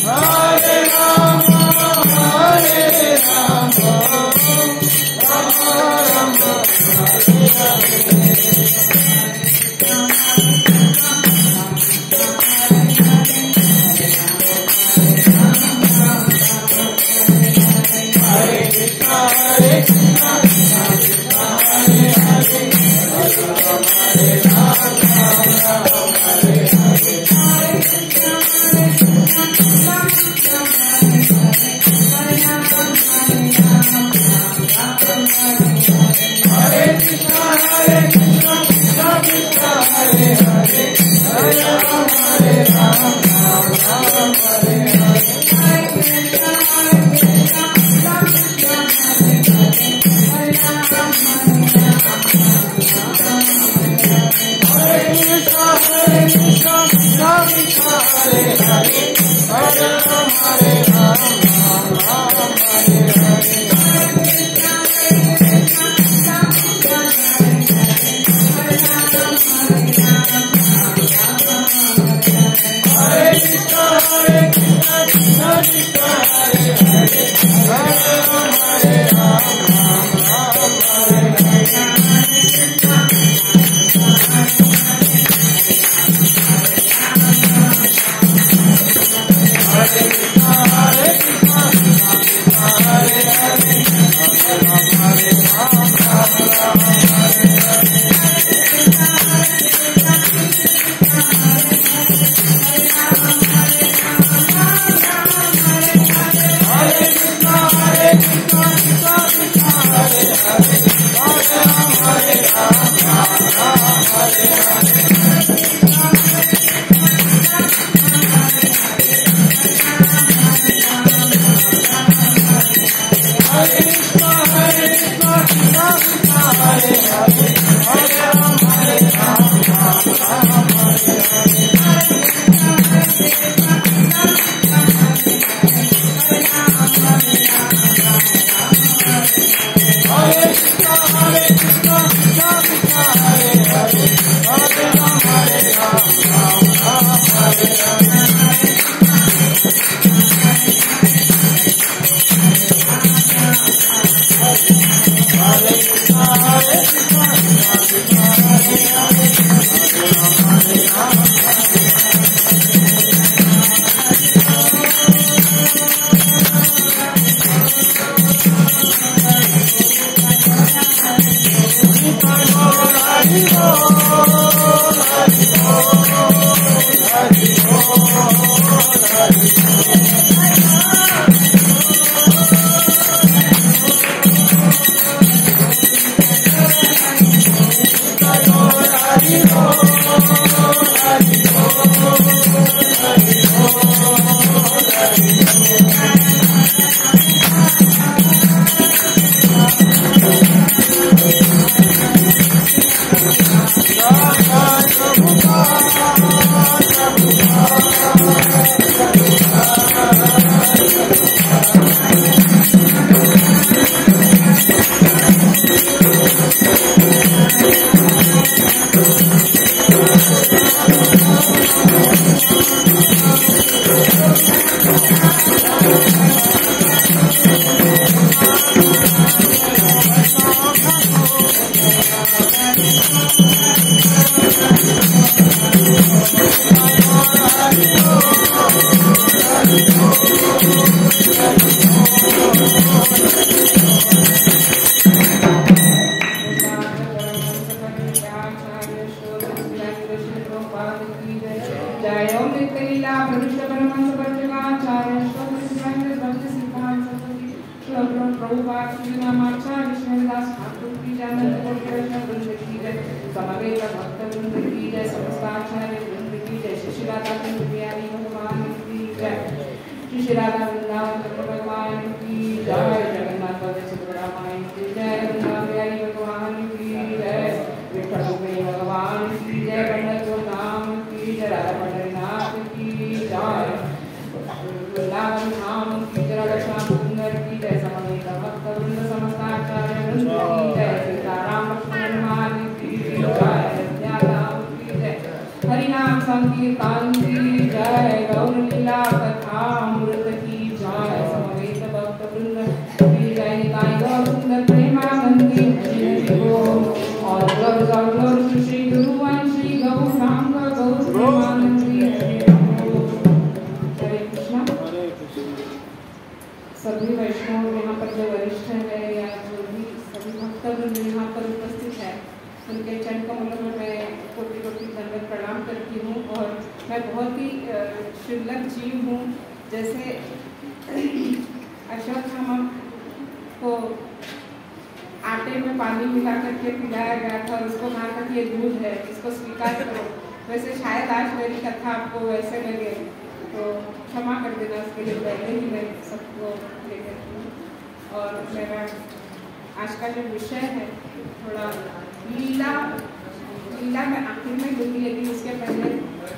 Hare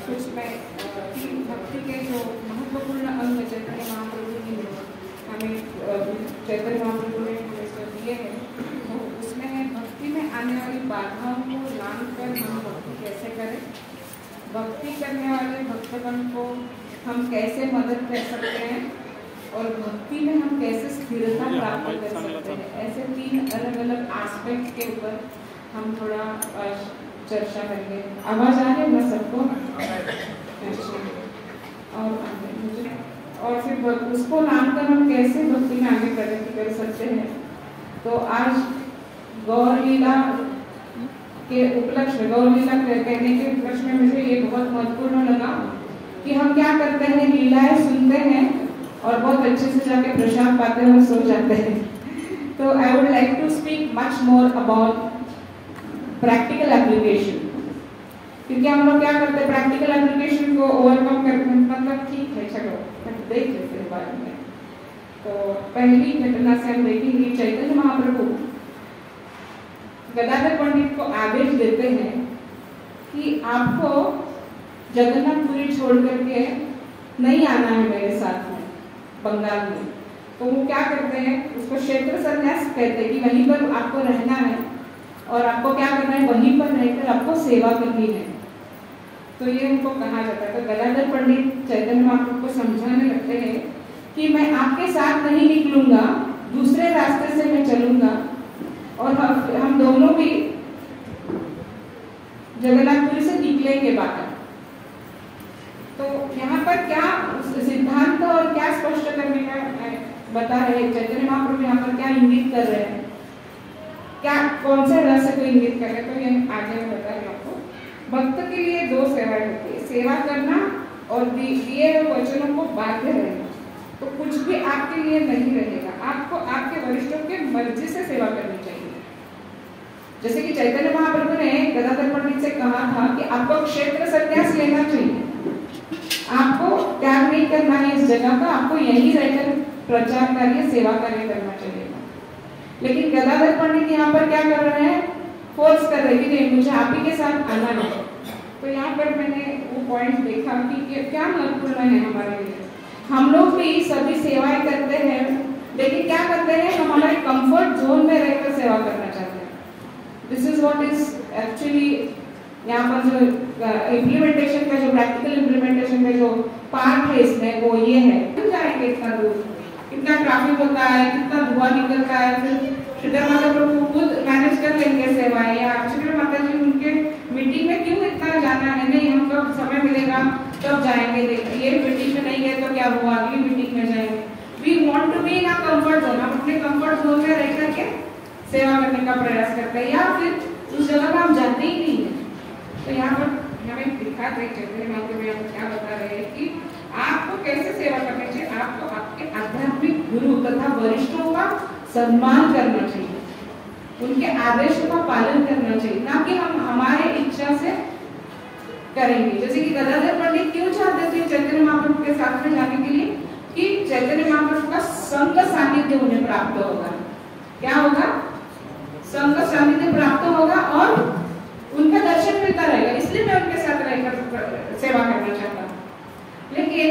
कुछ मैं तीन भक्ति के जो महत्वपूर्ण अंग चैतन्य महाप्रभु ने हमें चैतन्य महाप्रभु ने दिए हैं, तो उसमें है भक्ति में आने वाली बाधाओं को लांघ कर हम भक्ति कैसे करें, भक्ति करने वाले भक्तगण को हम कैसे मदद कर सकते हैं और भक्ति में हम कैसे स्थिरता प्राप्त कर सकते हैं। ऐसे तीन अलग अलग एस्पेक्ट के ऊपर हम थोड़ा चर्चा करेंगे। आवाज आ रही है ना सबको? और फिर उसको लाकर हम कैसे भक्ति में आगे प्रगति कर सकते हैं। तो आज गौर लीला के उपलक्ष्य में, गौर लीला कहने के उपलक्ष्य में मुझे ये बहुत महत्वपूर्ण लगा कि हम क्या करते हैं, लीलाएं सुनते हैं और बहुत अच्छे से जाके प्रसाद पाते हैं और सो जाते हैं। तो I would like to speak much more about practical application, क्योंकि हम लोग क्या करते हैं, प्रैक्टिकल एप्लीकेशन को ओवरकम करते हैं, मतलब ठीक है चलो देख लेते हैं बाद में। तो पहली घटना से हम देखेंगे चैतन्य महाप्रभु गदाधर पंडित को आदेश देते हैं कि आपको जगन्नाथपुरी छोड़ करके नहीं आना है मेरे साथ में बंगाल में। तो वो क्या करते हैं, उसको क्षेत्र संन्यास कहते हैं कि वहीं पर आपको रहना है और आपको क्या करना है, वहीं पर रहकर आपको सेवा करनी है। तो ये उनको कहा जाता है। तो गदाधर पंडित चैतन्य महाप्रभु को समझाने लगते हैं कि मैं आपके साथ नहीं निकलूंगा, दूसरे रास्ते से मैं चलूंगा और हम दोनों भी जगन्नाथपुरी से निकलेंगे बाहर। तो यहाँ पर क्या सिद्धांत और क्या स्पष्ट करने का बता रहे चैतन्य महाप्रभु, यहाँ पर क्या इंगित कर रहे हैं, क्या कौन से रस को इंगित कर रहे हैं, तो ये आगे बता रहे आपको। भक्त के लिए दो सेवाएं होती है, सेवा करना और दिए हुए वचनों को बाध्य रहना। तो कुछ भी आपके लिए नहीं रहेगा, आपको आपके वरिष्ठों के मर्जी से सेवा करनी चाहिए। जैसे कि चैतन्य महाप्रभु ने गदाधर पंडित से कहा था कि आपको क्षेत्र संन्यास लेना चाहिए, आपको त्याग नहीं करना है इस जगह का, आपको यहीं रहकर प्रचार कार्य सेवा कार्य करना चाहिए। लेकिन गदाधर पंडित यहाँ पर क्या कर रहे हैं, फोर्स कर रहे हैं कि मुझे आप ही के साथ आना है। तो यहाँ पर मैंने वो पॉइंट देखा कि क्या महत्वपूर्ण है हमारे लिए। हम लोग भी सभी सेवाएं करते हैं, लेकिन क्या करते हैं, हमारे कंफर्ट जोन में रहकर सेवा करना चाहते हैं। This is what is actually यहाँ पर जो इम्प्लीमेंटेशन का, जो प्रैक्टिकल इम्प्लीमेंटेशन का जो पार्ट है इसमें, वो ये है क्यों जाएंगे इतना दूर, कितना ट्रैफिक होता है, कितना धुआं निकलता है, फिर श्रीधर माता प्रभु खुद मैनेज कर लेंगे सेवाएं, या एक्चुअली माता जी उनके मीटिंग में क्यों इतना जाना है, नहीं हम लोग समय मिलेगा तब जाएंगे, ये मीटिंग में नहीं गए तो क्या हुआ, अगली मीटिंग में जाएंगे। We want to be in a comfort zone, हम अपने कंफर्ट जोन में रह करके सेवा करने का प्रयास करते हैं, या फिर उस जगह पर हम जाते ही नहीं है। तो यहाँ पर हमें दिखाते हैं चैतन्य महाप्रभु क्या बता रहे हैं कि आपको कैसे सेवा करनी चाहिए। आपको आपके आध्यात्मिक गुरु तथा वरिष्ठों का सम्मान करना चाहिए, उनके आदेशों का पालन करना चाहिए, ना कि हम हमारे इच्छा से करेंगे। जैसे कि गदाधर पंडित क्यों चाहते थे चैतन्य महाप्रभु के साथ में जाने के लिए, कि चैतन्य महाप्रभु का संग सानिध्य उन्हें प्राप्त होगा। क्या होगा, संग सानिध्य प्राप्त होगा और उनका दर्शन मिलता रहेगा, इसलिए मैं उनके साथ रहकर सेवा करना चाहता हूँ। लेकिन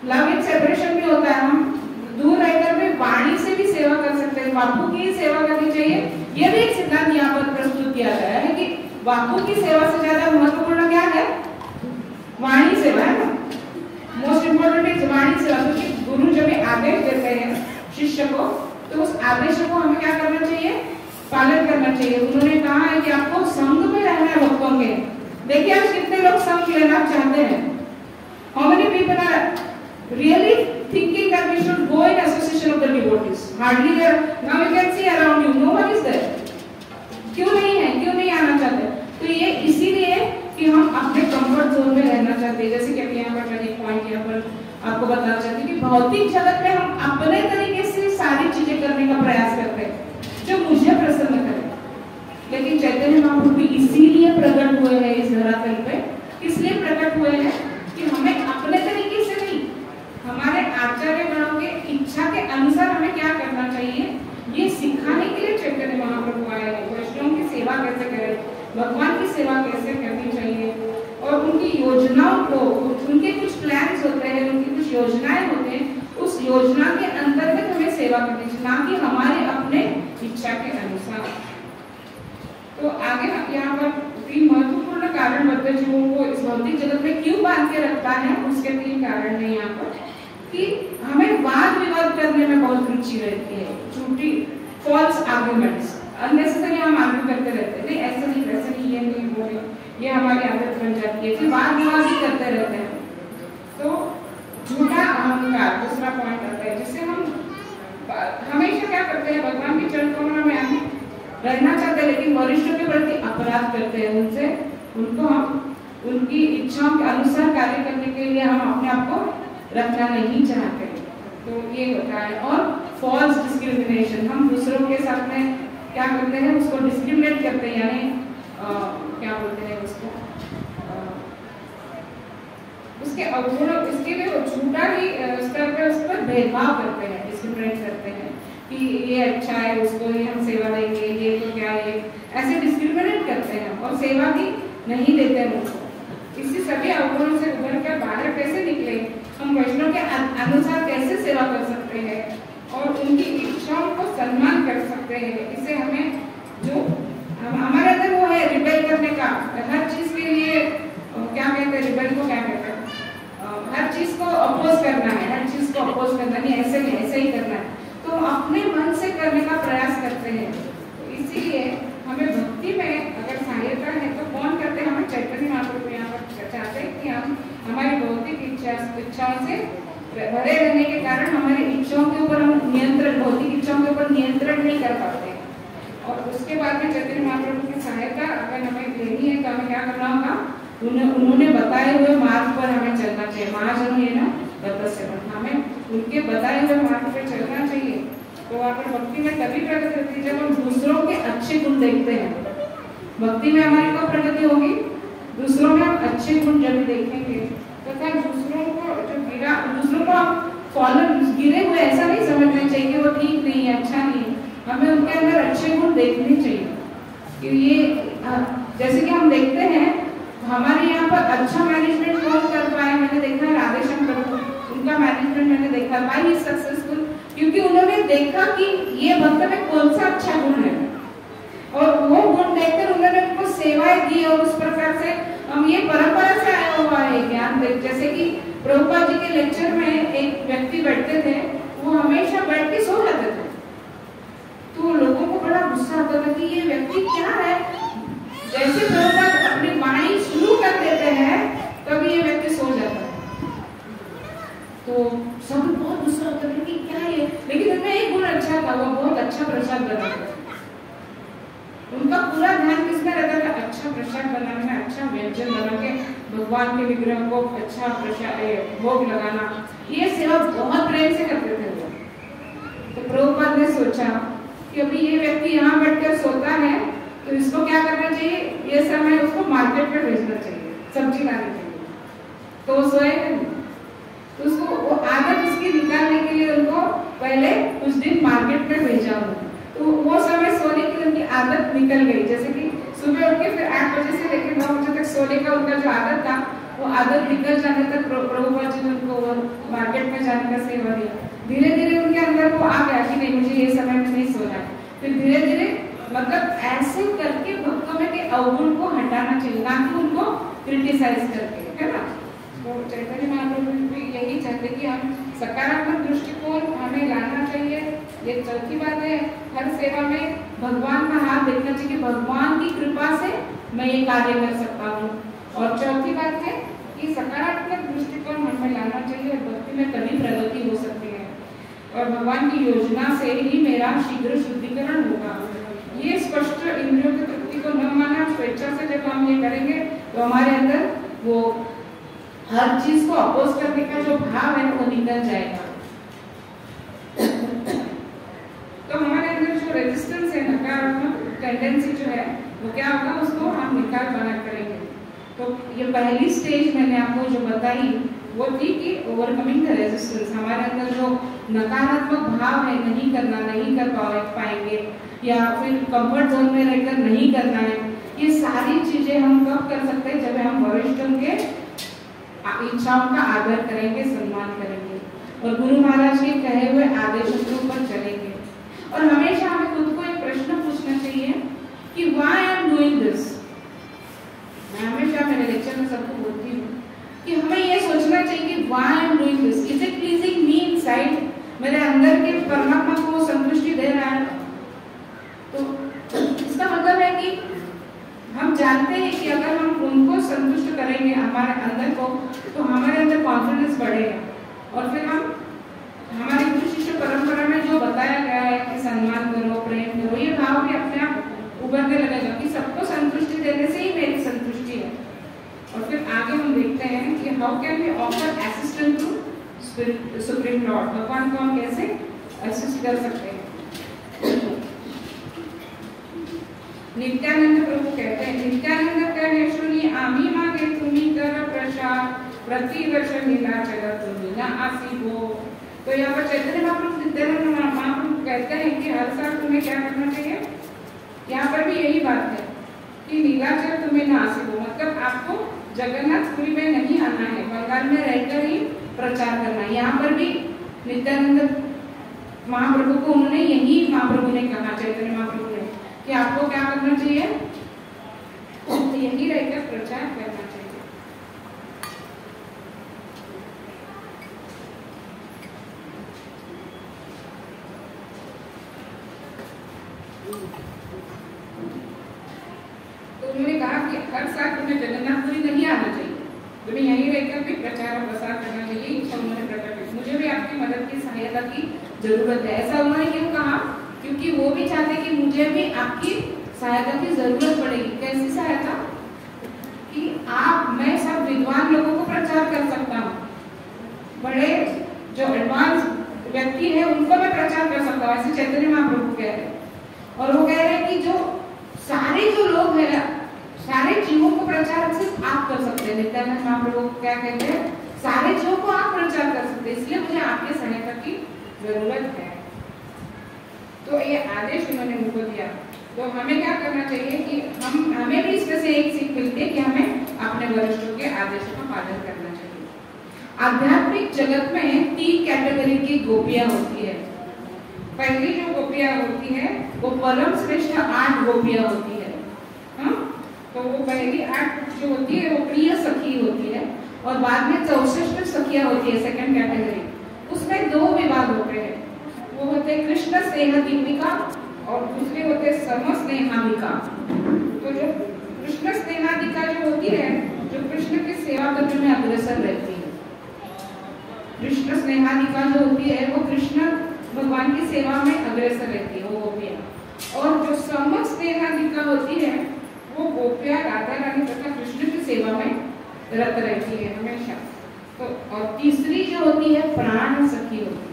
लव इन सेपरेशन भी होता है, हम दूर रहकर भी वाणी से भी सेवा कर सकते हैं, बापू की सेवा करनी चाहिए। यह भी एक सिद्धांत यहाँ पर प्रस्तुत किया गया है कि बापू की सेवा से ज्यादा महत्वपूर्ण क्या है, वाणी सेवा है ना, मोस्ट इम्पोर्टेंट इज वाणी सेवा। क्योंकि गुरु जब आदेश देते हैं शिष्य को, तो उस आदेश को हमें क्या करना चाहिए, पालन करना चाहिए। उन्होंने कहा है कि आपको संग में रहना है भक्तों के। देखिए आज कितने लोग संग लेना चाहते हैं, how many people are really thinking that we should go in association of the devotees? Hardly there. Now you can see around you, no one is there. क्यों नहीं है, क्यों नहीं आना चाहते? तो ये इसीलिए कि हम अपने कंफर्ट जोन में रहना चाहते हैं। जैसे कि अभी यहाँ पर मैंने एक पॉइंट यहाँ पर आपको बताना चाहती हूँ कि भौतिक जगत में हम अपने तरीके से सारी चीजें करने का प्रयास करते हैं जो मुझे प्रसन्न करे। लेकिन चैतन्य महाप्रभु इसीलिए प्रकट हुए हैं इस धरातल पे, इसलिए प्रकट हुए हैं कि हमें अपने तरीके से नहीं, हमारे आचार्य गणों के इच्छा के अनुसार हमें क्या करना चाहिए, ये सिखाने के लिए चैतन्य महाप्रभु आए हैं। वैष्णव की सेवा कैसे करें, भगवान की सेवा कैसे करनी चाहिए, और उनकी योजनाओं को, उनके कुछ प्लान्स होते हैं, उनकी कुछ योजनाएं होते हैं, उस योजना के अंतर्गत हमें सेवा करनी चाहिए, ना कि हमारे अपने इच्छा के अनुसार। तो आगे यहाँ पर 3 महत्वपूर्ण कारण बताए जो वो इस भौतिक जगत में क्यों बांध के रखता है। उसके 3 कारण है यहाँ पर कि हमें वाद विवाद करने में बहुत रुचि रहती है, झूठी फॉल्स आर्गुमेंट्स, अननेसेसरी हम आर्ग्यू करते रहते हैं, नहीं ऐसे नहीं वैसे नहीं, ये नहीं वो नहीं, ये हमारी आदत बन जाती है, फिर वाद विवाद ही करते रहते हैं। तो झूठा अहंकार दूसरा पॉइंट आता है, जिससे हम हमेशा क्या करते हैं, भगवान के चरण कमलों में हम रहना चाहते हैं, लेकिन वरिष्ठों के प्रति अपराध करते हैं, उनसे उनको हम उनकी इच्छाओं के अनुसार कार्य करने के लिए हम अपने आप को रखना नहीं चाहते। तो ये होता है। और फॉल्स डिस्क्रिमिनेशन, हम दूसरों के साथ में क्या करते हैं, उसको डिस्क्रिमिनेट करते हैं, यानी क्या बोलते हैं उसको, उसके अवगुण, इसके लिए झूठा ही स्तर पर उस पर भेदभाव करते हैं, डिस्क्रिमिनेट करते हैं कि ये अच्छा है, उसको ही हम सेवा देंगे, ये तो क्या है, ऐसे डिस्क्रिमिनेट करते हैं और सेवा भी नहीं देते हैं उनको। इसी सभी अवगुणों से उभर कर बाहर कैसे निकले, हम वैष्णव के अनुसार कैसे सेवा कर सकते हैं और उनकी इच्छाओं को सम्मान कर सकते हैं। इससे हमें जो हमारे अंदर वो है रिबेल करने का, हर चीज के लिए क्या कहते हैं, रिबेल को क्या कहते हैं, हर चीज को अपोज करना है, हर चीज को अपोज करना नहीं, ऐसे नहीं ऐसे ही करना है, तो अपने मन से करने का प्रयास करते हैं। तो इसीलिए हमें भक्ति में अगर सहायता है तो कौन करते हैं, हमें चैतन्य महाप्रभु यहाँ पर चाहते हैं कि हम हमारी भौतिक इच्छाओं से भरे रहने के कारण हमारी इच्छाओं के ऊपर हम नियंत्रण, भौतिक इच्छाओं के ऊपर नियंत्रण नहीं कर पाते हैं। और उसके बाद में चैतन्य महाप्रभु की सहायता अगर हमें लेनी है तो हमें क्या करना होगा, उन्होंने बताए हुए मार्ग पर हमें चलना चाहिए। महाजनों ये ना हमें उनके बताए हुए मार्ग पर चलना चाहिए। तो वहाँ पर भक्ति में तभी प्रगति होती है जब हम दूसरों के अच्छे गुण देखते हैं। भक्ति में हमारी कब प्रगति होगी, दूसरों में हम अच्छे गुण जब देखेंगे तथा दूसरों को जो गिरा, दूसरों को हम फॉलो गिरे हुए ऐसा नहीं समझना चाहिए कि वो ठीक नहीं है, अच्छा नहीं है, हमें उनके अंदर अच्छे गुण देखने चाहिए। कि ये जैसे कि हम देखते हैं हमारे यहाँ पर अच्छा मैनेजमेंट कौन कर पाए, मैंने देखा है राधेश्याम प्रभु, उनका मैनेजमेंट मैंने देखा, वाई ही सक्सेसफुल, क्योंकि उन्होंने देखा कि ये भक्त में कौन सा अच्छा गुण है और वो गुण देखकर उन्होंने उनको सेवाएं दी। और उस प्रकार से हम ये परंपरा से आया हुआ है ज्ञान। जैसे कि प्रभुपाद जी के लेक्चर में एक व्यक्ति बैठते थे, वो हमेशा बैठ के सो जाते थे, तो लोगों को बड़ा गुस्सा आता था कि ये व्यक्ति क्या है। जैसे प्रभुपाद अपनी वाणी शुरू कर देते हैं तभी ये व्यक्ति सो जाता है, तो सब बहुत गुस्सा होता है कि क्या है, लेकिन उनमें एक गुण अच्छा था, वो बहुत अच्छा प्रसाद बनाते थे। उनका पूरा ध्यान किसमें रहता था, अच्छा प्रसाद बनाने में, अच्छा व्यंजन बना के भगवान के विग्रह को अच्छा प्रसाद भोग लगाना, ये सेवा बहुत प्रेम से करते थे वो। तो प्रभुपाद ने सोचा कि अभी ये व्यक्ति यहाँ बैठकर सोता है तो इसको क्या करना चाहिए, ये समय उसको मार्केट में भेजना चाहिए, सब्जी लाने के लिए, तो वो सोएगा नहीं। तो उसको वो आदत उसकी निकालने के लिए उनको पहले कुछ दिन मार्केट में भेजा उन्होंने, तो वो समय सोने की उनकी आदत निकल गई। जैसे कि सुबह उठ के फिर 8 बजे से लेकर 9 बजे तक सोने का उनका जो आदत था, वो आदत निकल जाने तक प्रभुपाद जी ने उनको मार्केट में जाने का सेवा दिया। धीरे धीरे उनके अंदर वो आ गया कि नहीं, मुझे ये समय में नहीं सोना है। फिर धीरे धीरे मतलब ऐसे करके भक्तों में के अवगुण को हटाना चाहिए, ना कि उनको क्रिटिसाइज करके, है ना। तो चैतन्य महाप्रभु भी यही चाहते कि हम सकारात्मक दृष्टिकोण हमें लाना चाहिए। ये चौथी बात है, हर सेवा में भगवान का हाथ देखना चाहिए कि भगवान की कृपा से मैं ये कार्य कर सकता हूँ। और चौथी बात है कि सकारात्मक दृष्टिकोण हमें लाना चाहिए और भक्ति में तभी प्रगति हो सकती है और भगवान की योजना से ही मेरा शीघ्र शुद्धिकरण होगा। ये स्पष्ट इंद्रियों की तृप्ति को न माना, स्वेच्छा से जब हम ये करेंगे तो हमारे अंदर वो हर चीज को अपोज करने का जो भाव है वो निकल जाएगा। तो हमारे अंदर जो रेजिस्टेंस है, नकारात्मक टेंडेंसी जो है वो क्या होगा, उसको हम निकाल बना करेंगे। तो ये पहली स्टेज मैंने आपको जो बताई वो थी कि ओवरकमिंग द रेजिस्टेंस। हमारे अंदर जो नकारात्मक भाव है, नहीं करना, नहीं कर पाएंगे या फिर कंफर्ट जोन में रहकर नहीं करना है, ये सारी चीजें हम कब कर सकते हैं, जब हम वरिष्ठों के इच्छाओं का आदर करेंगे, सम्मान करेंगे और गुरु महाराज के कहे हुए आदेशों के ऊपर चलेंगे। और हमेशा हमें खुद को एक प्रश्न पूछना चाहिए कि why I am doing this। मैं हमेशा मेरे लेक्चर में सबको बोलती हूँ कि हमें ये सोचना चाहिए कि why I am doing this, is it pleasing me inside, मेरे अंदर के परमात्मा को संतुष्टि दे रहा है। तो इसका मतलब है कि हम जानते हैं कि अगर हम उनको संतुष्ट करेंगे हमारे अंदर को, तो हमारे अंदर कॉन्फिडेंस बढ़ेगा और फिर हम हमारी गुरु शिष्य परंपरा में जो बताया गया है कि सम्मान करो, प्रेम करो, ये भाव भी अपने आप उभरने लगेगा कि सबको संतुष्टि देने से ही मेरी संतुष्टि है। और फिर आगे हम देखते हैं कि how can we offer assistance to supreme lord, भगवान को हम कैसे असिस्ट कर सकते हैं। नित्यानंद प्रभु कहते हैं, नित्यानंद कहे सुनी आमी मागे तुम्ही कर प्रसाद, प्रतिवर्ष नीलाचल तुम्ही ना आसीबो। तो यहाँ पर चैतन्य महाप्रभु नित्यानंद महाप्रभु कहते हैं कि हर साल तुम्हें क्या करना चाहिए। यहाँ पर भी यही बात है कि नीलाचल तुम्हें ना आसीबो, मतलब आपको जगन्नाथपुरी में नहीं आना है, बंगाल में रहकर ही प्रचार करना है। यहाँ पर भी नित्यानंद महाप्रभु को उन्होंने यही महाप्रभु ने कहा, चैतन्य महाप्रभु ने, कि आपको क्या करना चाहिए, यही रहकर प्रचार करना चाहिए। तो उन्होंने कहा कि हर साल तुम्हें जगन्नाथपुरी नहीं आना चाहिए, तुम्हें यहीं रहकर भी प्रचार और प्रसार करना चाहिए। इच्छा उन्होंने प्रकट की, मुझे भी आपकी मदद की, सहायता की जरूरत है। ऐसा उन्होंने क्यों कहा, क्योंकि वो भी चाहते कि मुझे भी आपकी सहायता की जरूरत पड़ेगी। कैसी सहायता, कि मैं सब विद्वान लोगों को प्रचार कर सकता हूँ, बड़े जो एडवांस व्यक्ति है उनको मैं प्रचार कर सकता हूँ, ऐसे चैतन्य महाप्रभु कह रहे हैं। और वो कह रहे हैं कि जो सारे जो लोग हैं, सारे जीवों को प्रचार सिर्फ आप कर सकते हैं। नित्यानंद महाप्रभु क्या कहते हैं, सारे जीवों को आप प्रचार कर सकते हैं, इसलिए मुझे आपकी सहायता की जरूरत है। तो ये आदेश उन्होंने उनको दिया। तो हमें क्या करना चाहिए कि हमें भी इसमें से एक सीख मिलती है कि हमें अपने वरिष्ठों के आदेशों का पालन करना चाहिए। आध्यात्मिक जगत में 3 कैटेगरी की गोपियां होती है। पहली जो गोपियां होती है वो परम श्रेष्ठ 8 गोपियां होती है। तो वो पहली 8 जो होती है वो प्रिय सखी होती है, और बाद में 64 सखियां होती है, सेकंड कैटेगरी। उसमें 2 विभाग होते हैं, वो होते कृष्ण स्नेहादीपिका और दूसरे होते सम स्नेहादिका। तो जो कृष्ण स्नेहादिका जो होती है, जो कृष्ण की सेवा करने में अग्रसर रहती है, कृष्ण स्नेहादिका जो होती है वो कृष्ण भगवान की सेवा में अग्रसर रहती है, वो गोपियां। और जो सम स्नेहादिका होती है वो गोपियां राधा रानी तथा कृष्ण की सेवा में रत रहती है हमेशा। तो और तीसरी जो होती है प्राण सखी होती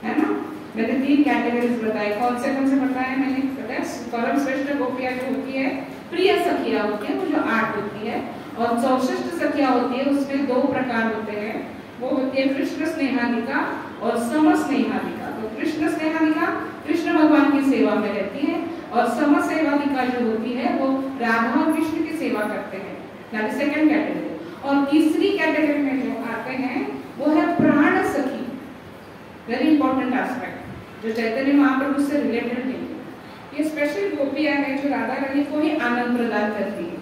है ना। मैंने 3 कैटेगरीज बताए, कौन से बताए मैंने बताया। परम श्रेष्ठ गोपियां जो होती है प्रिय सखियां होती है, वो जो 8 होती है, और 64 सखियां होती है, उसमें 2 प्रकार होते हैं। वो होती है कृष्ण स्नेहादिका और सम स्नेहादिका। तो कृष्ण स्नेहादिका कृष्ण भगवान की सेवा में रहती है, और सम सेवादिका जो होती है वो राधा और कृष्ण की सेवा करते हैं, दैट इज सेकंड कैटेगरी। और तीसरी कैटेगरी में जो आते हैं वो है प्राण सखी, वेरी इंपॉर्टेंट एस्पेक्ट, जो चैतन्य महाप्रभु से रिलेटेड है। ये स्पेशल गोपियां है जो राधा रानी को ही आनंद प्रदान करती है।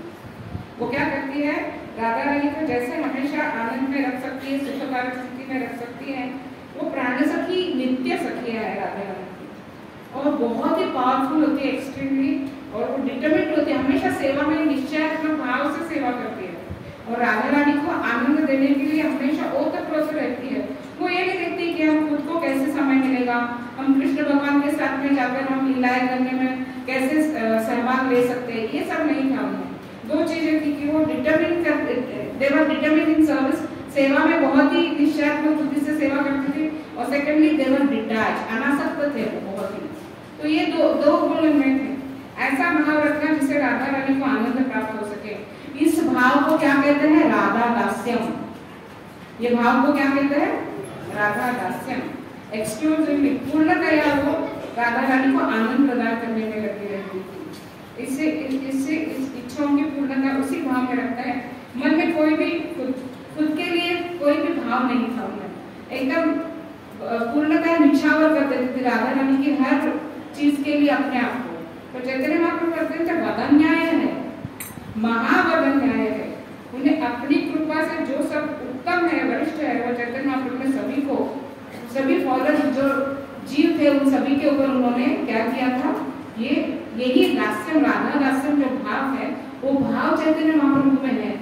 वो क्या करती है, राधा रानी को जैसे हमेशा आनंद में रख सकती है, सुखकारक स्थिति में रख सकती है, वो प्राण सखी नित्य सखियां है राधा रानी की, और बहुत ही पावरफुल होती है, एक्सट्रीमली, और वो डिटरमिन्ड होती है, हमेशा सेवा में निश्चयात्मक भाव से सेवा करती है, और राधा रानी को आनंद देने के लिए हमेशा ओतप्रोत रहती है। वो ये नहीं देखती कि हम खुद को कैसे समय मिलेगा, हम कृष्ण भगवान के साथ में जाकर हम लीलाएं करने में कैसे सहभाग ले सकते हैं, ये सब नहीं था उन्हें। 2 चीजें थी कि वो डिटरमिन इन सर्विस, सेवा में बहुत ही निश्चयात्मक बुद्धि से सेवा करती थी, और सेकंडली दे वर डिटैच, अनासक्त थे वो बहुत ही। तो ये दो गुण उनमें थे। ऐसा भाव रखना जिससे राधा रानी को आनंद प्राप्त हो सके, इस भाव को क्या कहते हैं, राधा दास्यम। ये भाव को क्या कहते हैं, राधा दास्यम। एक्सक्लूसिवली, पूर्णतया वो राधा रानी को आनंद प्रदान करने में लगी रहती थी। इससे इस इच्छाओं की पूर्णता उसी भाव में रखता है। मन में कोई भी नहीं था उनमें, एकदम पूर्णतः निछावर कर देती थी राधा रानी की हर चीज के लिए अपने आप को। तो चैतन्य महाप्रभु करते थे वदन न्याय है, महावदन न्याय है। उन्हें अपनी कृपा से जो सब उत्तम है, वरिष्ठ है, वो चैतन्य महाप्रभु ने सभी को, सभी फॉलोअर्स जो जीव थे उन सभी के ऊपर उन्होंने क्या किया था, यही दास्यम, राधा दास्यम जो भाव है वो भाव चैतन्य महाप्रभु में है।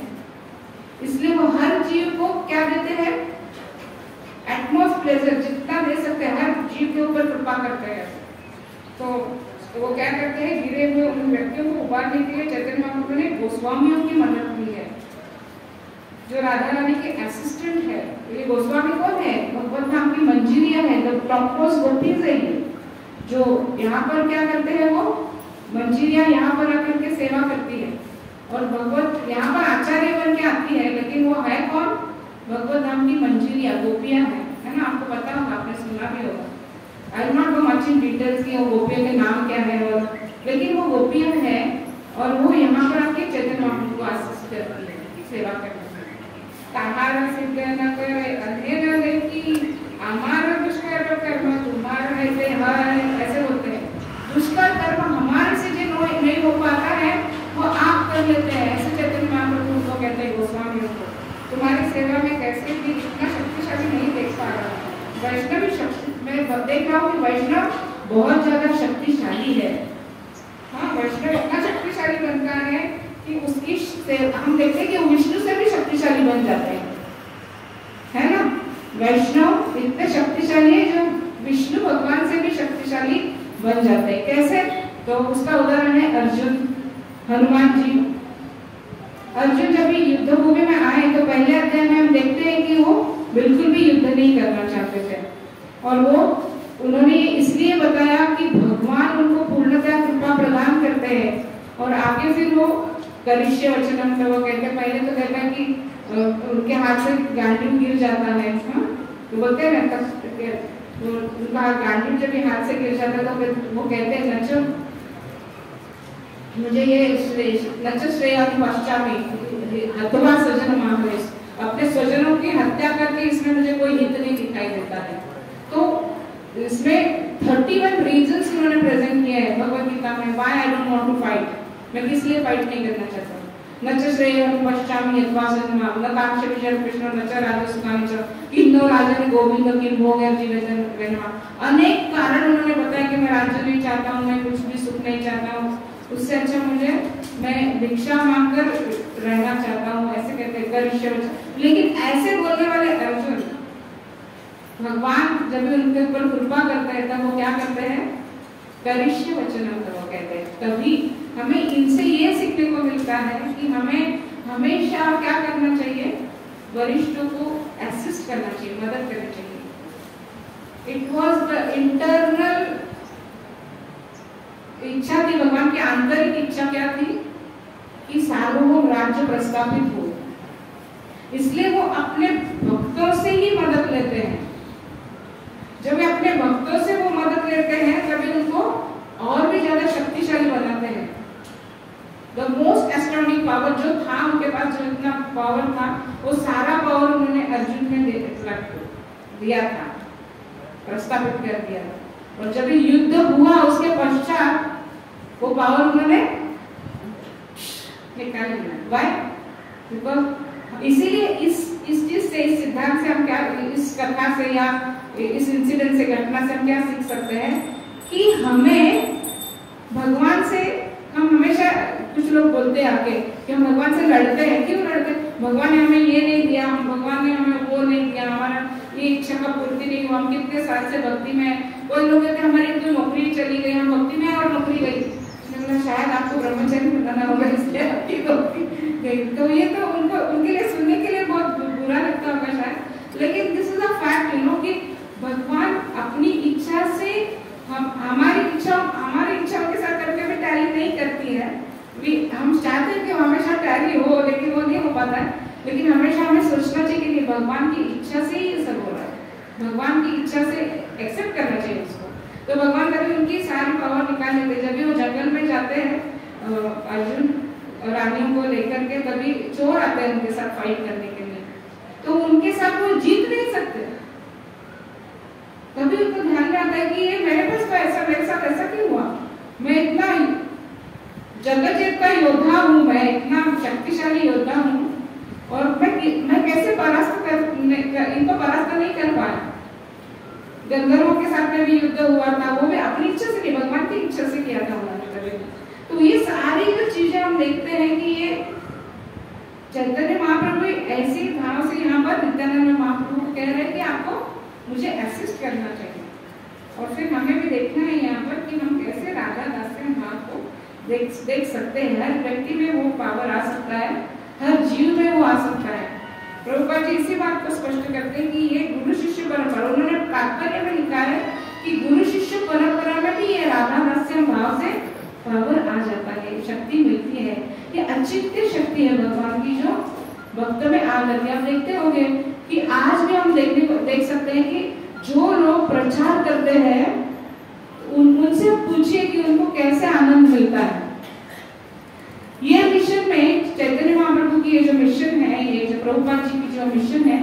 इसलिए वो हर जीव को क्या देते हैं, एटमोस्ट प्लेजर, जितना दे सकते हैं हर जीव के ऊपर कृपा करते हैं। तो वो क्या करते हैं, गिरे हुए उन व्यक्तियों को उबारने के लिए चैतन्य महाप्रभु ने गोस्वामियों की मदद ली है, जो राधा रानी के असिस्टेंट है। ये गोस्वामी कौन है, भगवत धाम की मंजीरिया है, द टॉपमोस्ट गोपीज है ये, जो यहाँ पर क्या करते हैं, वो मंजीरिया यहाँ पर आकर के सेवा करती है और भगवत यहाँ पर आचार्य बन के आती है, लेकिन वो है कौन, भगवत धाम की मंजीरिया, गोपियां है ना। आपको पता होगा, आपने सुना भी होगा। I will not go much in details की वो गोपियों के नाम क्या है, और लेकिन वो गोपियां है और वो यहाँ पर आके चैतन्य महाप्रभु को असिस्ट करती है, सेवा करती है। ताहारा सिद्ध न करे अंधेरा देखी, हमारा दुष्कर कर्म तुम्हारा है, ऐसे होते हैं। दुष्कर कर्म हमारे से जो नहीं हो पाता है वो आप कर लेते हैं, ऐसे चैतन्य महाप्रभु को कहते हैं गोस्वामियों को। तुम्हारी सेवा में कैसे भी इतना शक्तिशाली नहीं देख पा रहा। वैष्णवी शक्ति मैं देख रहा हूँ कि वैष्णव बहुत ज्यादा शक्तिशाली है। हाँ, वैष्णव इतना शक्तिशाली बनता है कि उसकी हम देखते हैं कि विष्णु से भी शक्तिशाली बन जाते हैं, है ना। वैष्णव इतने शक्तिशाली है जो विष्णु भगवान से भी शक्तिशाली बन जाते हैं। कैसे, तो उसका उदाहरण है अर्जुन, हनुमान जी। अर्जुन जब युद्ध भूमि में आए तो पहले अध्याय में हम देखते हैं कि वो बिल्कुल भी युद्ध नहीं करना चाहते थे, और वो उन्होंने इसलिए बताया कि भगवान उनको पूर्णतः कृपा प्रदान करते हैं। और आगे फिर वो करिष्य वचनम, तो वो कहते, पहले तो कहता है कि उनके हाथ से गांडीव गिर जाता है, हाँ? तो बोलते हैं ना, उनका गांडीव जब हाथ से गिर जाता है तो वो कहते हैं नचो मुझे ये नच श्रेयादि पश्चामी हतवा स्वजन महावेश, अपने स्वजनों की हत्या करके इसमें मुझे कोई हित नहीं दिखाई देता है। तो इसमें 31 रीजंस उन्होंने प्रेजेंट किया है भगवद गीता में, why I don't want to fight, मैं किस लिए फाइट नहीं करना चाहता। नच श्रेयं पश्चामि यद्वा सन्मा न काक्ष विजय कृष्ण नच राजा सुखानि च किन्नो राजन गोविंद किम भोग जीवन वेनमा। अनेक कारण उन्होंने बताया कि मैं राज्य नहीं चाहता हूँ, मैं कुछ भी सुख नहीं चाहता हूँ, उससे अच्छा मैं भिक्षा मांगकर रहना चाहता हूँ, ऐसे कहते हैं करिष्य वचन। लेकिन ऐसे बोलने वाले अर्जुन, भगवान जब उनके ऊपर कृपा करते हैं तब वो क्या करते हैं, करिष्य वचनम, तो वो कहते हैं। तभी हमें इनसे ये सीखने को मिलता है कि हमें हमेशा क्या करना चाहिए, वरिष्ठों को असिस्ट करना चाहिए, मदद करनी चाहिए। इट वॉज द इंटरनल इच्छा थी, भगवान की आंतरिक इच्छा क्या थी कि सार्वभौम राज्य प्रस्थापित हो, इसलिए वो अपने भक्तों से ही मदद लेते हैं। जब वे अपने भक्तों से वो मदद लेते हैं तभी उनको और भी ज्यादा शक्तिशाली बनाते हैं। द मोस्ट एस्टोनिंग पावर जो था उनके पास, जो इतना पावर था, वो सारा पावर उन्होंने अर्जुन में दिया था, प्रस्थापित कर दिया। और जब युद्ध हुआ उसके पश्चात वो पावर उन्होंने निकाल लिया। व्हाई? बिकॉज इसीलिए इस चीज से, इस सिद्धांत से हम क्या, इस कथा से या इस इंसिडेंट से, घटना से हम क्या सीख सकते हैं कि हमें भगवान से, हम हमेशा, कुछ लोग बोलते हैं आके कि हम भगवान से लड़ते हैं। क्यों लड़ते? भगवान ने हमें ये नहीं दिया, भगवान ने हमें वो नहीं दिया, हमारा ये इच्छा का पूर्ति नहीं हुआ, हम कितने साल से भक्ति में। कोई लोग कहते हैं हमारी कोई नौकरी चली गई, हम भक्ति में और नौकरी गई, शायद आपको ब्रह्मचर्य बताना होगा इसलिए आपकी नौकरी गई। तो ये तो उनके लिए सुनने के लिए बहुत बुरा लगता होगा शायद, लेकिन this is a fact, you know, कि भगवान अपनी इच्छा से हमारी इच्छाओं के साथ कभी कभी टैली नहीं करती है। हम चाहते हैं कि हमेशा टैली हो, लेकिन वो नहीं हो पाता है। लेकिन हमेशा हमें सोचना चाहिए कि भगवान की इच्छा से ही ये सब हो रहा है, भगवान की इच्छा से एक्सेप्ट करना चाहिए उसको। तो भगवान कभी उनकी सारी पावर निकाल लेते। जब भी वो जंगल में जाते हैं अर्जुन और रानियों को लेकर के, तभी चोर आते हैं उनके साथ फाइट करने के लिए, तो उनके साथ वो जीत नहीं सकते। तभी उनको ध्यान में आता है कि ये मेरे पास तो ऐसा, मेरे साथ ऐसा क्यों हुआ, मैं इतना जगत जितना योद्धा हूँ, मैं इतना शक्तिशाली योद्धा हूँ और मैं कैसे इनको परास्त नहीं कर पाया। गंधर्वों के साथ में भी युद्ध हुआ था, वो भी अपनी इच्छा से नहीं, भगवान की इच्छा से किया था उन्होंने। तो ये सारी जो चीजें हम देखते हैं कि ये चैतन्य महाप्रभु ऐसे भाव से यहाँ पर नित्यानंद महाप्रभु को कह रहे हैं कि आपको मुझे असिस्ट करना चाहिए। और फिर हमें भी देखना है यहाँ पर कि हम कैसे राधा दास्य भाव को देख सकते हैं। हर व्यक्ति में वो पावर आ सकता है, हर जीव में वो आ सकता है। प्रभुपाद जी इसी बात को स्पष्ट करते हैं कि ये गुरु शिष्य परंपरा, उन्होंने तात्पर्य में लिखा है कि गुरु शिष्य परंपरा में भी ये राधा दास्य भाव से पावर आ जाता है, शक्ति मिलती है। ये अचिंत्य शक्ति है भगवान की जो भक्त में आ जाती है। आप देखते होंगे कि आज भी हम देख सकते हैं कि जो लोग प्रचार करते हैं उनसे पूछिए कि उनको कैसे आनंद मिलता है। ये मिशन में चैतन्य महाप्रभु की ये जो मिशन है, ये जो प्रभुपाद जी की जो मिशन है,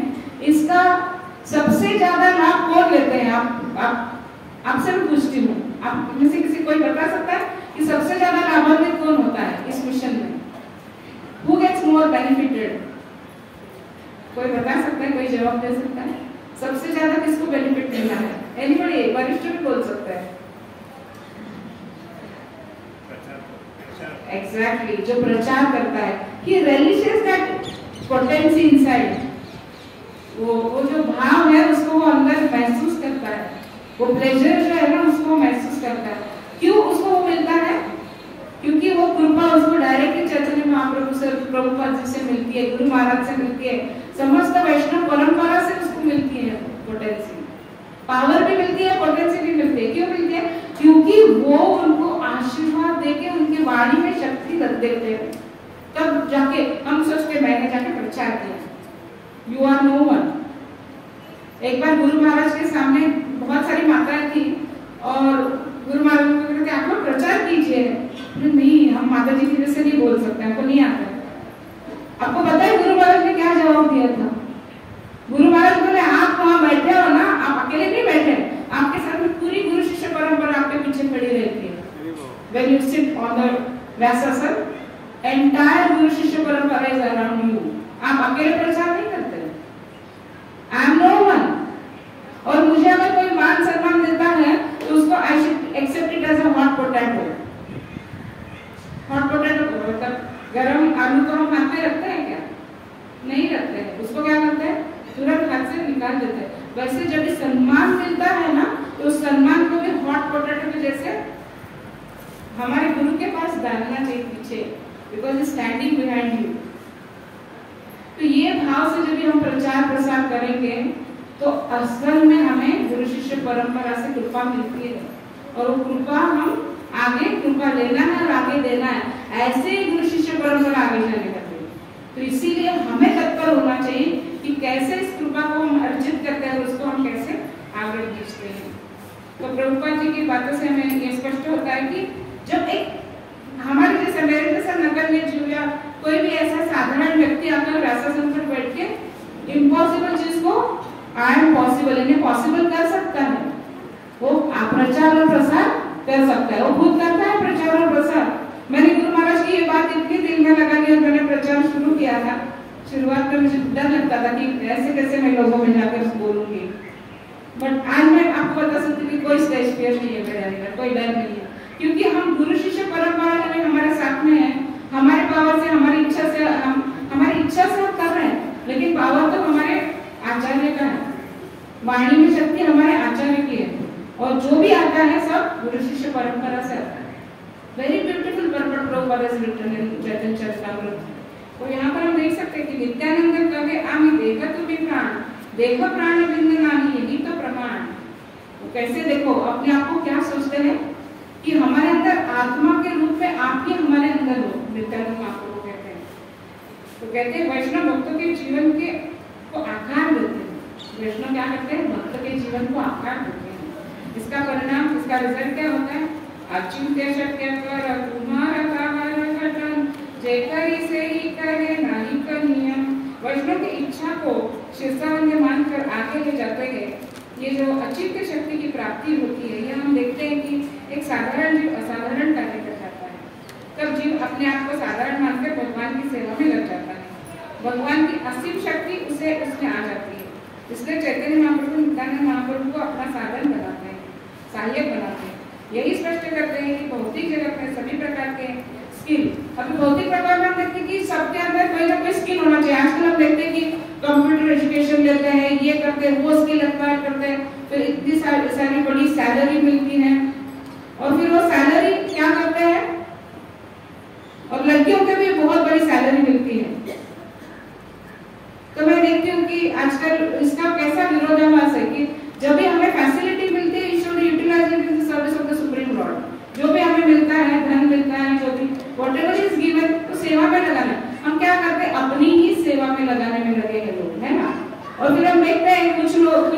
इसका सबसे ज्यादा लाभ कौन लेते हैं? आपसे मैं पूछती हूँ, आप में से किसी कोई बता सकता है कि सबसे ज्यादा लाभान्वित कौन होता है इस मिशन में? Who gets more benefited? कोई बता सकता है, कोई जवाब दे सकता है? सबसे ज्यादा किसको बेनिफिट मिलना है? एनीबॉडी, वरिष्ठ भी बोल सकता है। Exactly, जो प्रचार करता है, he relishes that potency inside, वो जो भाव है उसको वो अंदर महसूस करता है, वो प्लेजर जो है ना उसको महसूस करता है। क्यों उसको वो मिलता है? क्योंकि वो कृपा उसको डायरेक्टली चैतन्य महाप्रभु से, प्रभुपाद जी से मिलती है, गुरु महाराज से मिलती है, समस्त वैष्णव परंपरा से उसको मिलती है पोटेंसी, पावर भी मिलती है, पोटेंसी भी मिलती है। क्यों मिलती है? क्योंकि वो उनको आशीर्वाद देके उनकी वाणी में शक्ति रख देते हैं। तब जाके हम सोचते मैंने जाके प्रचार किया, यू आर नो वन। एक बार गुरु महाराज के सामने बहुत सारी माताएं थी और गुरु महाराज को कहते आप लोग प्रचार कीजिए। नहीं, हम माता जी की जैसे नहीं बोल सकते, हमको नहीं आता। आपको पता है गुरु महाराज ने क्या जवाब दिया था? गुरु महाराज बोले आप वहां बैठे हो ना, आप अकेले नहीं बैठे, आपके साथ में पूरी गुरु शिष्य परंपरा आपके पीछे खड़ी रहती है। When you sit on the Vyasasana, entire गुरु शिष्य परंपरा is around you. आप अकेले प्रचार नहीं करते। I am no one. और मुझे अगर कोई मान सम्मान देता है तो उसको I should accept it as a hot potato. Hot potato मतलब गरम आलू को हम हाथ में रखते हैं क्या? नहीं रखते हैं। उसको क्या करते हैं? तुरंत हाथ से निकाल देते हैं। वैसे जब सम्मान मिलता है ना तो सम्मान को भी हॉट पोटैटो के जैसे हमारे गुरु के पास डालना चाहिए पीछे, बिकॉज स्टैंडिंग बिहाइंड यू। तो ये भाव से जब हम प्रचार प्रसार करेंगे तो असल में हमें गुरु शिष्य परंपरा से कृपा मिलती है और वो कृपा हम आगे कृपा लेना है और आगे देना है। ऐसे ही गुरु शिष्य परंपरा आगे जाने का। तो इसीलिए हमें तत्पर होना चाहिए कि कैसे इस कृपा को हम अर्जित करते हैं, उसको हम कैसे आगे खींचते हैं। तो प्रभुपाद जी की बातों से हमें ये स्पष्ट होता है कि जब एक हमारे जैसे मेरे जैसा नगण्य जीव या कोई भी ऐसा साधारण व्यक्ति आकर व्यासासन पर बैठ के इम्पॉसिबल चीज को आई एम पॉसिबल, इन्हें पॉसिबल कर सकता है, वो प्रचार और प्रसार कर सकता है, वो खुद करता है प्रचार और प्रसार। मैंने गुरु महाराज की ये बात इतनी दिल में लगा ली और मैंने प्रचार शुरू किया था। शुरुआत में मुझे डर लगता था कि ऐसे कैसे मैं लोगों में जाकर बोलूंगी, बट आज मैं आपको बता सकती हूँ कि कोई स्टेज फियर नहीं है मेरे अंदर, कोई डर नहीं है, क्योंकि हम गुरु शिष्य परंपरा में हमारे साथ में है, हमारे पावर से, हमारी इच्छा से हम कर रहे हैं, लेकिन पावर तो हमारे आचार्य का है, वाणी में शक्ति हमारे आचार्य की है, और जो भी आता है सब गुरु शिष्य परंपरा से आता है। Very beautiful पर्पट Prabhupada has written in चैतन्य चरितामृत। तो यहाँ पर हम देख सकते हैं कि नित्यानंद कहे आमी देखा तो भी प्राण, देखो प्राण बिंद नाही, यही तो प्रमाण। तो कैसे देखो, अपने आप को क्या सोचते हैं कि हमारे अंदर आत्मा के रूप में आप ही हमारे अंदर हो, नित्यानंद महाप्रभु कहते हैं। तो कहते हैं वैष्णव भक्तों के जीवन के को आकार देते हैं। वैष्णव क्या करते हैं? भक्त के जीवन को आकार देते हैं। इसका परिणाम, इसका रिजल्ट क्या होता है? अचिंत्य शक्य कर तुम्हारा कावर कटन, जय करी से ही कहे नाही कनियम। वैष्णव की इच्छा को शिरसावंद्य मानकर आगे ले जाते हैं, ये जो अचिंत्य शक्ति की प्राप्ति होती है, ये हम देखते हैं कि एक साधारण जीव असाधारण कार्य कर जाता है। तब जीव अपने आप को साधारण मानकर भगवान की सेवा में लग जाता है। भगवान की असीम शक्ति उसे उसमें आ जाती है। इसलिए चैतन्य महाप्रभु नित्यानंद महाप्रभु को अपना साधन बनाते हैं, सहायक बनाते हैं। यही स्पष्ट करते हैं कि भौतिक जगत में सभी प्रकार के स्किल, अभी भौतिक प्रकार में हम देखते हैं कि सबके अंदर कोई ना कोई स्किल होना चाहिए। आजकल हम देखते हैं कि कंप्यूटर एजुकेशन लेते हैं, ये करते हैं, वो स्किल एक्वायर करते हैं, फिर इतनी सारी बड़ी सैलरी मिलती है, और फिर वो सैलरी क्या करते हैं, और लड़कियों के भी बहुत बड़ी सैलरी मिलती है। तो मैं देखती हूँ कि आजकल इसका कैसा विरोधाभास है कि जब भी हमें फैसिलिटी मिलती है, should utilise it in the service of the supreme lord. जो भी हमें मिलता है, धन मिलता है, जो भी व्हाटएवर इज गिवन, तो सेवा में लगाना। हम क्या करते हैं, अपनी ही सेवा में लगाने में लगे हैं लोग, है ना। और फिर हम देखते हैं कुछ लोग,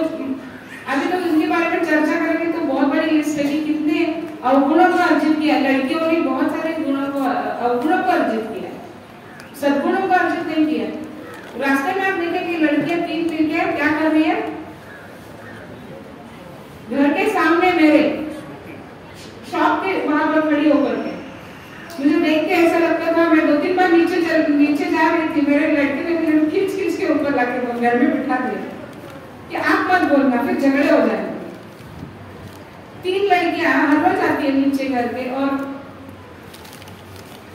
अभी तो इनके बारे में चर्चा करेंगे तो बहुत बड़ी लिस्ट है कि कितने अवगुणों को अर्जित किया। लड़कियों ने बहुत सारे अवगुणों को अर्जित किया, सद्गुणों को अर्जित नहीं किया। रास्ते में आप देखें कि लड़कियां 3 पीढ़ियां क्या कर रही है, घर के सामने मेरे शॉप के वहां पर खड़ी होकर के, मुझे देख के ऐसा लगता था, मैं 2-3 बार नीचे जा रही थी, मेरे लड़के ने मुझे खींच के ऊपर लाके घर में बिठा दिया कि आप मत बोलना, फिर झगड़े हो जाएंगे। 3 लड़कियां हर रोज आती है नीचे घर के, और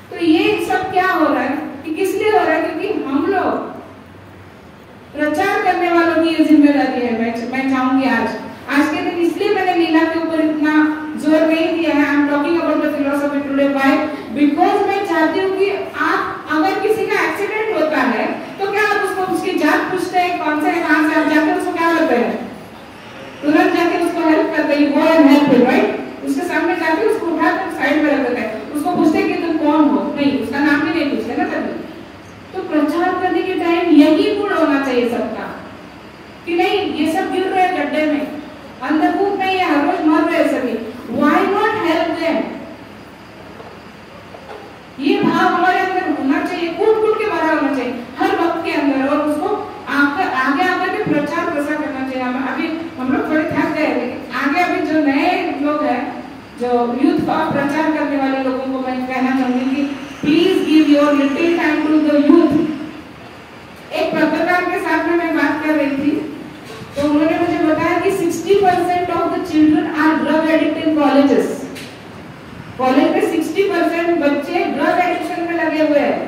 तो ये सब क्या हो रहा है कि किस लिए हो रहा है, क्योंकि हम लोग प्रचार करने वालों की ये जिम्मेदारी है। मैं चाहूंगी आज के दिन, इसलिए मैंने लीला के ऊपर इतना जोर नहीं दिया है। I am talking about the philosophy today, why, because मैं चाहती हूँ कि आप, अगर किसी का एक्सीडेंट होता है तो क्या आप उसको उसकी जात पूछते हैं, कौन से कहां से, आप जाकर उसको क्या करते हैं, तुरंत जाके उसको हेल्प करते हैं, go and help him, right. उसके सामने जाके उसको उठाकर साइड में रख देते हैं, उसको पूछते हैं कि तुम कौन हो, नहीं, उसका नाम भी नहीं पूछते ना कभी। तो प्रचार करने के टाइम यही गुण होना चाहिए सबका, कि नहीं ये सब गिर रहे हैं गड्ढे में, अंधकूप में, ये हर रोज मर रहे सभी, व्हाई नॉट हेल्प देम। ये भाव हमारे अंदर होना चाहिए, कूट के भरा होना चाहिए हर वक्त के अंदर, और उसको आगे आकर के प्रचार प्रसार करना चाहिए। अभी हम लोग थोड़े थक गए, लेकिन आगे अभी जो नए लोग हैं, जो यूथ का प्रचार करने वाले लोगों को मैं कहना चाहूंगी कि please give your little time to the youth. एक पत्रकार के साथ में मैं बात कर रही थी, तो उन्होंने मुझे बताया कि 60% of the children are drug addict in colleges. College में 60% बच्चे ड्रग एडिक्शन में लगे हुए हैं,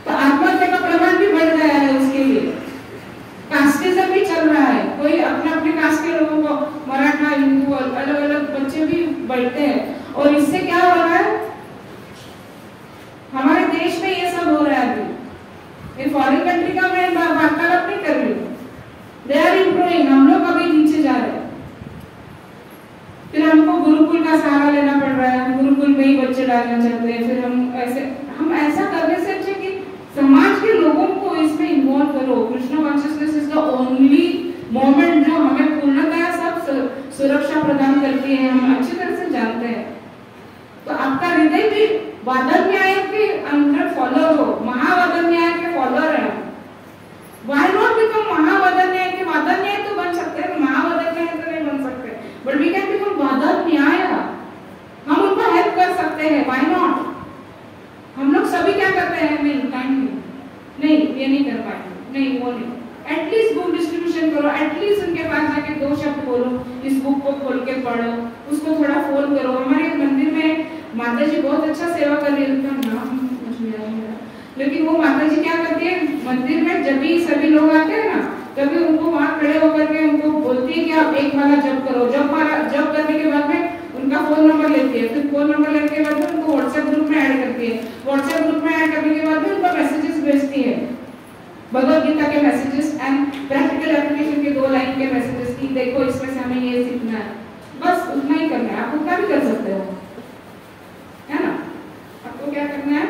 तो आत्महत्या का प्रमाण भी बढ़ गया है। उसके लिए कास्टिज्म भी चल रहा है, कोई अपने कास्ट के लोगों को, मराठा, हिंदू, अलग अलग बच्चे भी बैठते हैं, और इससे क्या हो रहा है, हमारे देश में ये सब हो रहा है। अभी ये फॉरेन कंट्री का मैं वार्तालाप नहीं कर रही हूँ, दे आर इम्प्रूविंग, हम लोग अभी नीचे जा रहे हैं। फिर हमको गुरुकुल का सहारा लेना पड़ रहा है, हम गुरुकुल में ही बच्चे डालना चाहते हैं, फिर हम ऐसा करने से अच्छे कि समाज के लोगों को इसमें इन्वॉल्व करो। Krishna consciousness is the only moment जो हमें पूर्णतः सब सुरक्षा प्रदान करती है, हम अच्छी तरह से जानते हैं। तो आपका हृदय भी वादन न्याय के अंदर फॉलोअर हो, महावादन न्याय के फॉलोअर है। व्हाई नॉट बिकम महावादन न्याय के, वादन न्याय तो बन सकते हैं, महावादन न्याय तो नहीं बन सकते, बट वी कैन बिकम वादन न्याय। हम उनको हेल्प कर सकते हैं, व्हाई नॉट। हम लोग सभी क्या करते हैं, नहीं टाइम नहीं, ये नहीं कर पाएंगे, नहीं वो नहीं, एटलीस्ट बुक डिस्ट्रीब्यूशन करो, एटलीस्ट उनके पास जाके 2 शब्द बोलो, इस बुक को खोल के पढ़ो, उसको थोड़ा फोन करो। हमारे मंदिर में माता जी बहुत अच्छा सेवा कर रही है, उनका नाम मुझे याद नहीं आ रहा, लेकिन वो माता जी क्या करती है, मंदिर में जब भी सभी लोग आते हैं ना, तभी उनको वहां खड़े होकर के उनको बोलती है कि आप एक माला जप करो। जप करने के बाद में उनका फोन नंबर लेती है, फिर फोन नंबर लेने के बाद में उनको व्हाट्सएप ग्रुप में ऐड करती है, व्हाट्सएप ग्रुप में ऐड करने के बाद में उनको मैसेजेस भेजती है, भगवद गीता के मैसेजेस एंड प्रैक्टिकल एप्लीकेशन के 2 लाइन के मैसेजेस की देखो इसमें से हमें ये सीखना है, बस उतना ही करना है। आप उतना भी कर सकते हो, है ना। आपको क्या करना है,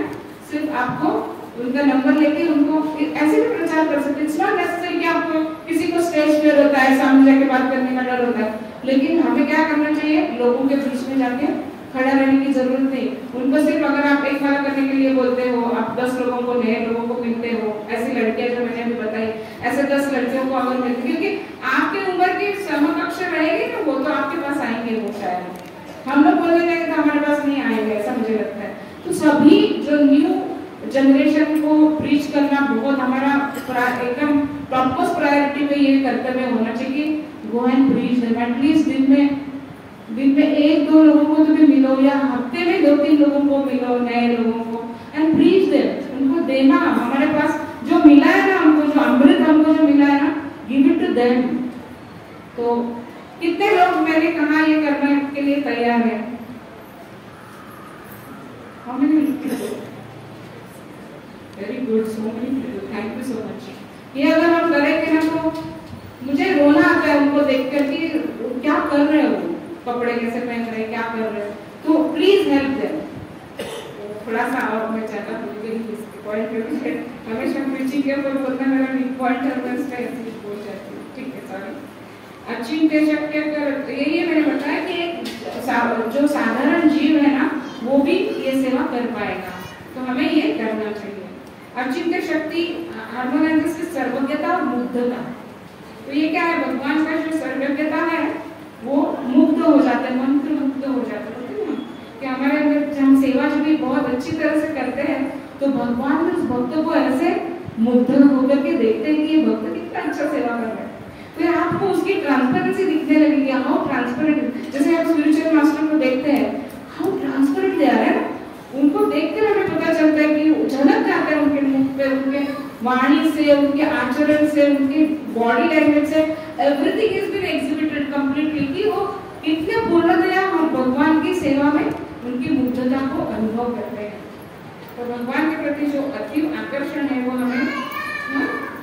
सिर्फ आपको उनका नंबर लेके उनको ऐसे भी प्रचार कर सकते हैं। इट्स नॉट नेसेसरी कि आपको किसी को स्टेज फेयर होता है, सामने जाके बात करने का डर होता है, लेकिन हमें क्या करना चाहिए, लोगों के बीच में जाके खड़ा रहने की जरूरत नहीं। उनको सिर्फ अगर आप एक माला करने के लिए बोलते हो, आप 10 लोगों को, नए लोगों को मिलते हो, ऐसी लड़कियां जो मैंने अभी बताई, ऐसे 10 लड़कियों को अगर मिलते, क्योंकि आपके उम्र के समकक्ष रहेगी ना वो तो आपके पास आएंगे, वो शायद हम लोग बोलने जाएंगे तो हमारे पास नहीं आएंगे, ऐसा मुझे लगता है। तो सभी जो न्यू जनरेशन को प्रीच करना बहुत हमारा एकदम टॉपमोस्ट प्रायोरिटी पे ये कर्तव्य होना चाहिए कि go and preach them. At least दिन में 1-2 लोगों को तो भी मिलो, या हफ्ते में 2-3 लोगों को मिलो, नए लोगों को, एंड प्रीच देम, उनको देना। हमारे पास जो मिला है ना हमको, जो अमृत हमको जो मिला है ना, गिव इट टू देम। तो कितने लोग मैंने कहा ये करने के लिए तैयार है? How many people? Very good, so many people, thank you so much. ये अगर हम करेंगे ना तो मुझे रोना आता है उनको देखकर कि क्या कर रहे हो, कपड़े कैसे पहन रहे हैं, क्या कर रहे हैं। तो प्लीज हेल्प देम। थोड़ा सा और मैं चाहता हूँ कि पॉइंट पे हमेशा प्रीचिंग के ऊपर बोलना मेरा वीक पॉइंट है, मैं इसका ऐसे बोल जाती हूँ, ठीक है, सॉरी। अचिंत्य शक्ति कर यही मैंने बताया कि एक जो साधारण जीव है ना वो भी ये सेवा कर पाएगा, तो हमें ये करना चाहिए। अचिंत्य शक्ति हार्मोनाइजेस की सर्वज्ञता और मुग्धता। तो ये क्या है, भगवान का जो सर्वज्ञता है वो मुग्ध हो जाते हैं, मंत्र मुग्ध हो जाते हैं कि हमारे अंदर जब हम सेवा जो भी बहुत अच्छी तरह से करते हैं तो भगवान उस भक्त को ऐसे मुग्ध होकर के देखते हैं कि ये भक्त कितना अच्छा सेवा कर रहा है। फिर आपको उसकी ट्रांसपेरेंसी दिखने लगेगी, हाउ ट्रांसपेरेंट, जैसे आप स्पिरिचुअल मास्टर को देखते हैं हाउ ट्रांसपेरेंट दे आ रहे हैं, उनको देखकर हमें पता चलता है कि झलक जाता है उनके मुख पे, उनके वाणी से, उनके आचरण से, उनकी बॉडी लैंग्वेज से, everything is been exhibited completely कि वो कितने पूर्णतया हम भगवान की सेवा में उनकी मुग्धता को अनुभव करते हैं। तो भगवान के प्रति जो अति आकर्षण है वो हमें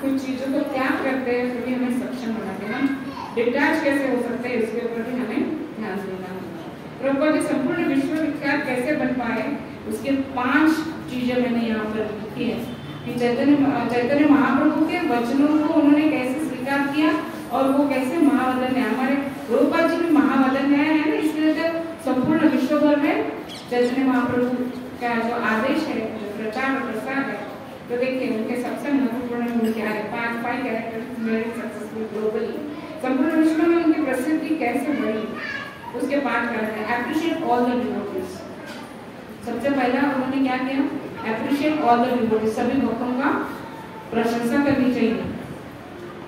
कुछ चीजों को त्याग करते हैं, तो भी हमें सक्षम बनाते हैं। हम डिटैच कैसे हो सकते हैं इसके ऊपर भी हमें ध्यान देना होगा। प्रभुपाद जी संपूर्ण विश्व विख्यात कैसे बन पाए, उसके 5 चीजें मैंने यहाँ पर लिखी है कि चैतन्य महाप्रभु के वचनों को उन्होंने कैसे स्वीकार किया और वो कैसे महावदन है। हमारे प्रभुपाद जी भी महावदन है ना, इसलिए तो संपूर्ण विश्व भर में चैतन्य महाप्रभु का जो आदेश है, जो प्रचार और प्रसार है, तो देखिए उनके सबसे महत्वपूर्ण गुण क्या है। 5 कैरेक्टर्स मेड सक्सेसफुल ग्लोबली। संपूर्ण विश्व में उनकी प्रसिद्धि कैसे बढ़ी, उसके 5 कारण है। Appreciate all the devotees. सबसे पहला उन्होंने क्या किया, एप्रिशिएट ऑल द डिवोटीज, सभी भक्तों का प्रशंसा करनी चाहिए।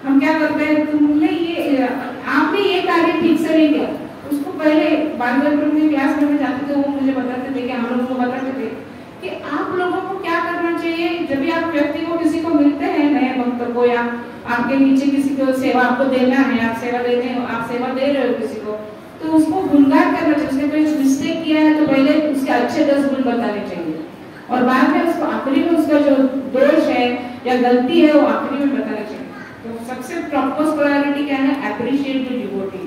हम क्या करते हैं, तुमने ये आपने ये कार्य ठीक से नहीं किया, उसको पहले बालगंधर्व में क्लास में जाते थे वो मुझे बताते थे कि हम लोगों को बताते थे कि आप लोगों को क्या करना चाहिए जब भी आप व्यक्ति को किसी को मिलते हैं, नए भक्त को या आपके नीचे किसी को सेवा आपको देना है, आप सेवा दे रहे हो किसी को, तो उसको गुणगान करना चाहिए। उसने कोई मिस्टेक किया है तो पहले उसके अच्छे 10 गुण बताने चाहिए और बाद में उसको आखिरी में उसका जो दोष है या गलती है वो आखिरी में बताना चाहिए। तो सबसे टॉपमोस्ट प्रायोरिटी क्या है, एप्रिशिएट द डिवोटी।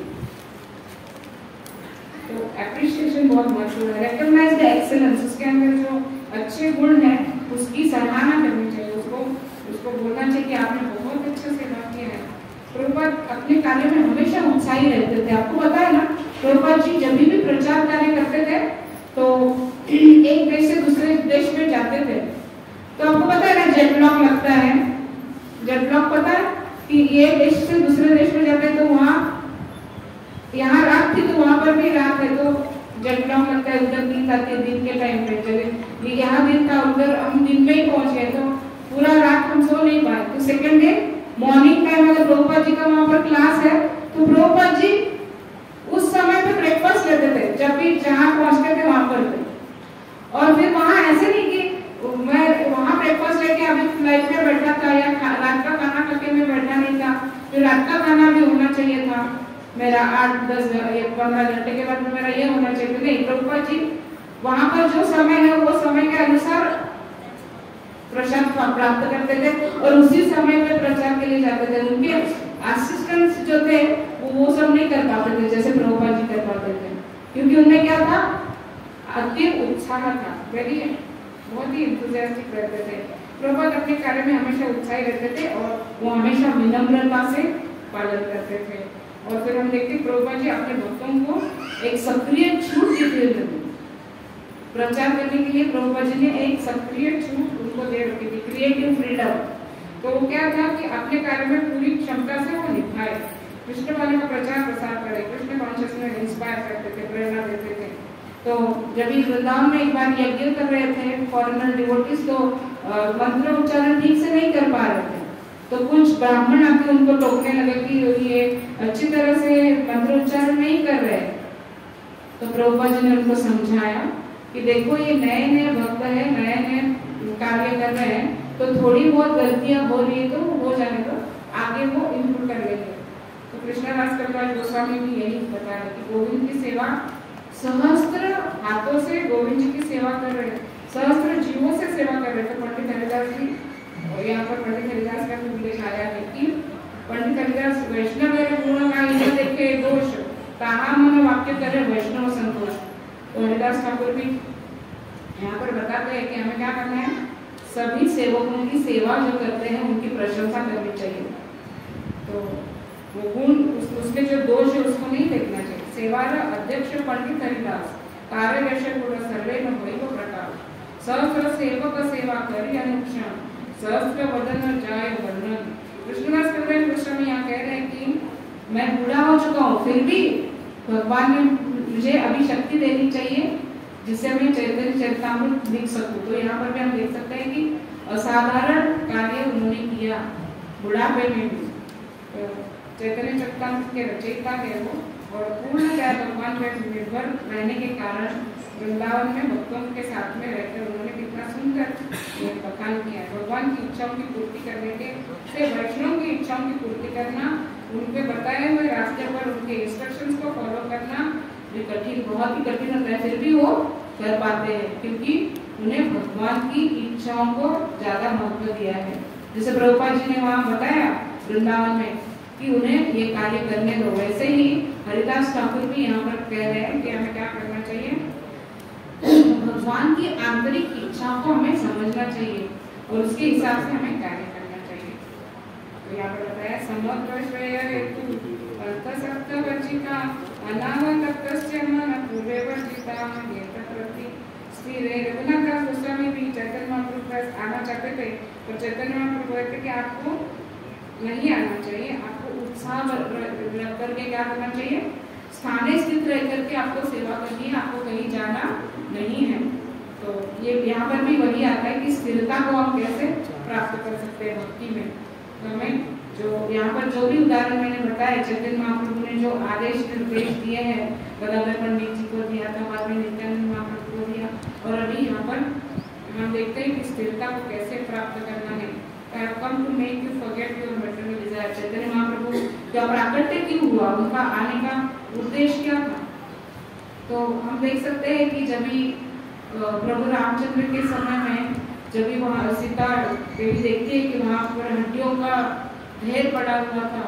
तो एप्रिशिएशन बहुत महत्वपूर्ण है। रिकॉग्नाइज द एक्सीलेंस, उसके अंदर जो अच्छे गुण है उसकी सराहना करनी चाहिए, उसको बोलना चाहिए कि आपने बहुत अच्छा सेवा किया है। प्रभुपाद अपने कार्य में हमेशा उत्साही रहते थे। आपको पता है ना, प्रभुपाद जी जब भी प्रचार कार्य करते थे तो एक देश से दूसरे देश में जाते थे, तो आपको पता है ना जेट लॉग लगता है, जेट लॉग पता है कि ये देश से दूसरे देश में जाते हैं तो वहाँ यहाँ रात थी तो वहाँ पर भी रात है, तो जेट लॉग लगता है, उधर नींद आती है दिन के टाइम पे। चले यहाँ दिन था, उधर हम दिन में ही पहुंच गए तो पूरा रात हम सो नहीं पाए। तो सेकंड डे मॉर्निंग टाइम अगर प्रभुपाद जी का वहाँ पर क्लास है तो प्रभुपाद जी उस समय पे ब्रेकफास्ट लेते थे, जब भी जहाँ पहुँचते थे वहाँ पर थे। और फिर वहाँ ऐसे नहीं कि मैं वहाँ ब्रेकफास्ट लेके अभी फ्लाइट में बैठा था या रात का खाना खा के मैं बैठा नहीं था, फिर रात का खाना भी होना चाहिए था मेरा 8-10-15 घंटे के बाद में मेरा ये होना चाहिए। नहीं, प्रभुपाद जी वहाँ पर जो समय है वो समय के अनुसार प्रसाद प्राप्त करते थे और उसी समय पे प्रचार के लिए जाते थे। उनके असिस्टेंट्स जो थे वो सब नहीं कर पाते थे जैसे प्रभुपाद जी कर पाते थे, क्योंकि उनमें क्या था, अति उत्साह था, बहुत ही इंथुसियास्टिक रहते थे। प्रभुपाद अपने कार्य में हमेशा उत्साही रहते थे और वो हमेशा विनम्रता से पालन करते थे। और फिर हम देखते प्रभुपाद जी अपने भक्तों को एक सक्रिय छूट देते थे प्रचार करने के लिए। प्रभुपाद जी ने एक सक्रिय छूट उनको दे रखी थी, क्रिएटिव फ्रीडम, तो वो क्या था कि अपने कार्य में पूरी क्षमता से वो निभाए, कृष्ण वाले का प्रचार प्रसार करे, कृष्ण कॉन्शियसनेस इंस्पायर करते थे, प्रेरणा देते थे। तो जब ये वृंदावन में एक बार यज्ञ कर रहे थे फॉरेनर डिवोटीज, तो मंत्र उच्चारण ठीक से नहीं कर पा रहे थे, तो कुछ ब्राह्मण आके उनको टोकने लगे कि ये अच्छी तरह से मंत्र उच्चारण नहीं कर रहे। तो प्रभुपाद जी ने उनको समझाया कि देखो ये नए नए भक्त है, नए नए कार्य कर रहे हैं, तो थोड़ी बहुत गलतियां हो रही है तो हो जाने दो, आगे वो इम्प्रूव कर लेंगे। तो कृष्णदास कविराज गोस्वामी भी यही बताया कि गोविंद की सेवा सहस्त्र हाथों से गोविंद जी की सेवा कर रहे हैं, सहस्त्र जीवों से सेवा कर रहे थे। पंडित हरिदास जी, और यहाँ पर पंडित हरिदास का भी उल्लेख आया है कि पंडित हरिदास वैष्णव गुण का इन देखे दोष, ताहा मन वाक्य करे वैष्णव संतोष। तो हरिदास ठाकुर भी यहाँ पर बताते हैं कि हमें क्या करना है, सभी सेवकों की सेवा जो करते हैं उनकी प्रशंसा करनी चाहिए। तो वो गुण उसके जो दोष है उसको नहीं देखना चाहिए। सेवार अध्यक्ष पंडित हरिदास कार्य वैश्य गुण सर्वे न वैव प्रकार, सहस्र सेवक सेवा करी अनुक्षण, सहस्र वदन जाय वर्णन। कृष्णदास कविराज गोस्वामी यहाँ कह रहे हैं कि मैं बूढ़ा हो चुका हूँ, फिर भी भगवान ने मुझे अभी शक्ति देनी चाहिए जिससे मैं चैतन्य चरितामृत लिख सकूं। तो यहाँ पर भी हम देख सकते हैं कि असाधारण कार्य उन्होंने किया बुढ़ापे में भी। तो चैतन्य चरितामृत के रचयिता है वो, और पूर्णतः भगवान पर निर्भर रहने के कारण वृंदावन में भक्तों के साथ में रहकर उन्होंने कितना सुंदर बखान किया। भगवान की इच्छाओं की पूर्ति करने के से वैष्णव की इच्छाओं की पूर्ति करना, उनके बताए हुए रास्ते पर उनके इंस्ट्रक्शंस को फॉलो करना जो कठिन, बहुत ही कठिन होता है, फिर भी वो कर पाते हैं क्योंकि उन्हें भगवान की इच्छाओं को ज्यादा महत्व दिया है। जैसे प्रभुपाद जी ने वहाँ बताया वृंदावन में कि उन्हें ये कार्य करने दो, वैसे ही हरिदास ठाकुर भी यहाँ पर कह रहे हैं कि हमें क्या करना चाहिए, भगवान की आंतरिक इच्छाओं को हमें समझना चाहिए और उसके हिसाब से हमें कार्य करना चाहिए। तो यहाँ पर बताया समग्र श्रेय हेतु अर्थसप्त वचिका अनावतस्य मन पूर्वे वर्जिता प्रति स्थिर। रघुनाथ गोस्वामी भी चैतन्य महाप्रभु पास आना चाहते थे, तो चैतन्य महाप्रभु कहते कि आपको नहीं आना चाहिए, आपको उत्साह रख करके क्या करना चाहिए, स्थाने स्थित रह करके आपको सेवा करनी है, आपको कहीं जाना नहीं है। तो ये यहाँ पर भी वही आता है कि स्थिरता को हम कैसे प्राप्त कर सकते हैं भक्ति में। तो हमें जो यहाँ पर जो भी उदाहरण मैंने बताया, चैतन्य महाप्रभु ने जो आदेश निर्देश दिए हैं, गदाधर पंडित जी को दिया था, बाद में नित्यानंद महाप्रभु को दिया, और अभी यहाँ पर हम देखते हैं कि स्थिरता को कैसे प्राप्त करना है। Come to make you forget your material desire। Chaitanya Mahaprabhu का प्राकट्य क्यों हुआ, उनका आने का उद्देश्य क्या था। तो हम देख सकते हैं कि जब भी प्रभु रामचंद्र के समय में जब भी वहाँ सीता देवी देखती है कि वहाँ पर हड्डियों का ढेर पड़ा हुआ था,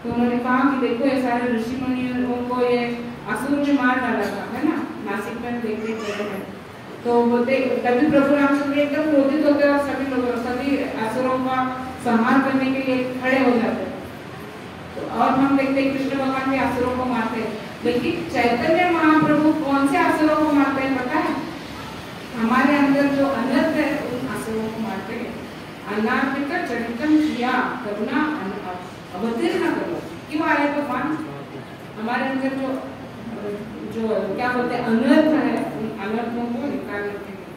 तो उन्होंने कहा कि देखो ये सारे ऋषि मुनियों को ये असुर ने मार डाला था, है ना, नासिक में देखते हैं। तो बोलते तभी प्रभु रामचंद्र एकदम क्रोधित होते और सभी असुरों का संहार करने के लिए खड़े हो जाते हैं। तो और हम देखते हैं कृष्ण भगवान भी असुरों को मारते हैं, लेकिन चैतन्य महाप्रभु कौन से असुरों को मारते हैं पता है, हमारे अंदर जो अनर्थ है उन असुरों को मारते हैं। अनार्थिक चरितम किया करुणा अवतीर्ण करो। क्यों आए भगवान, हमारे अंदर जो क्या बोलते हैं अनर्थ है, उन अनर्थों को निकालने के लिए।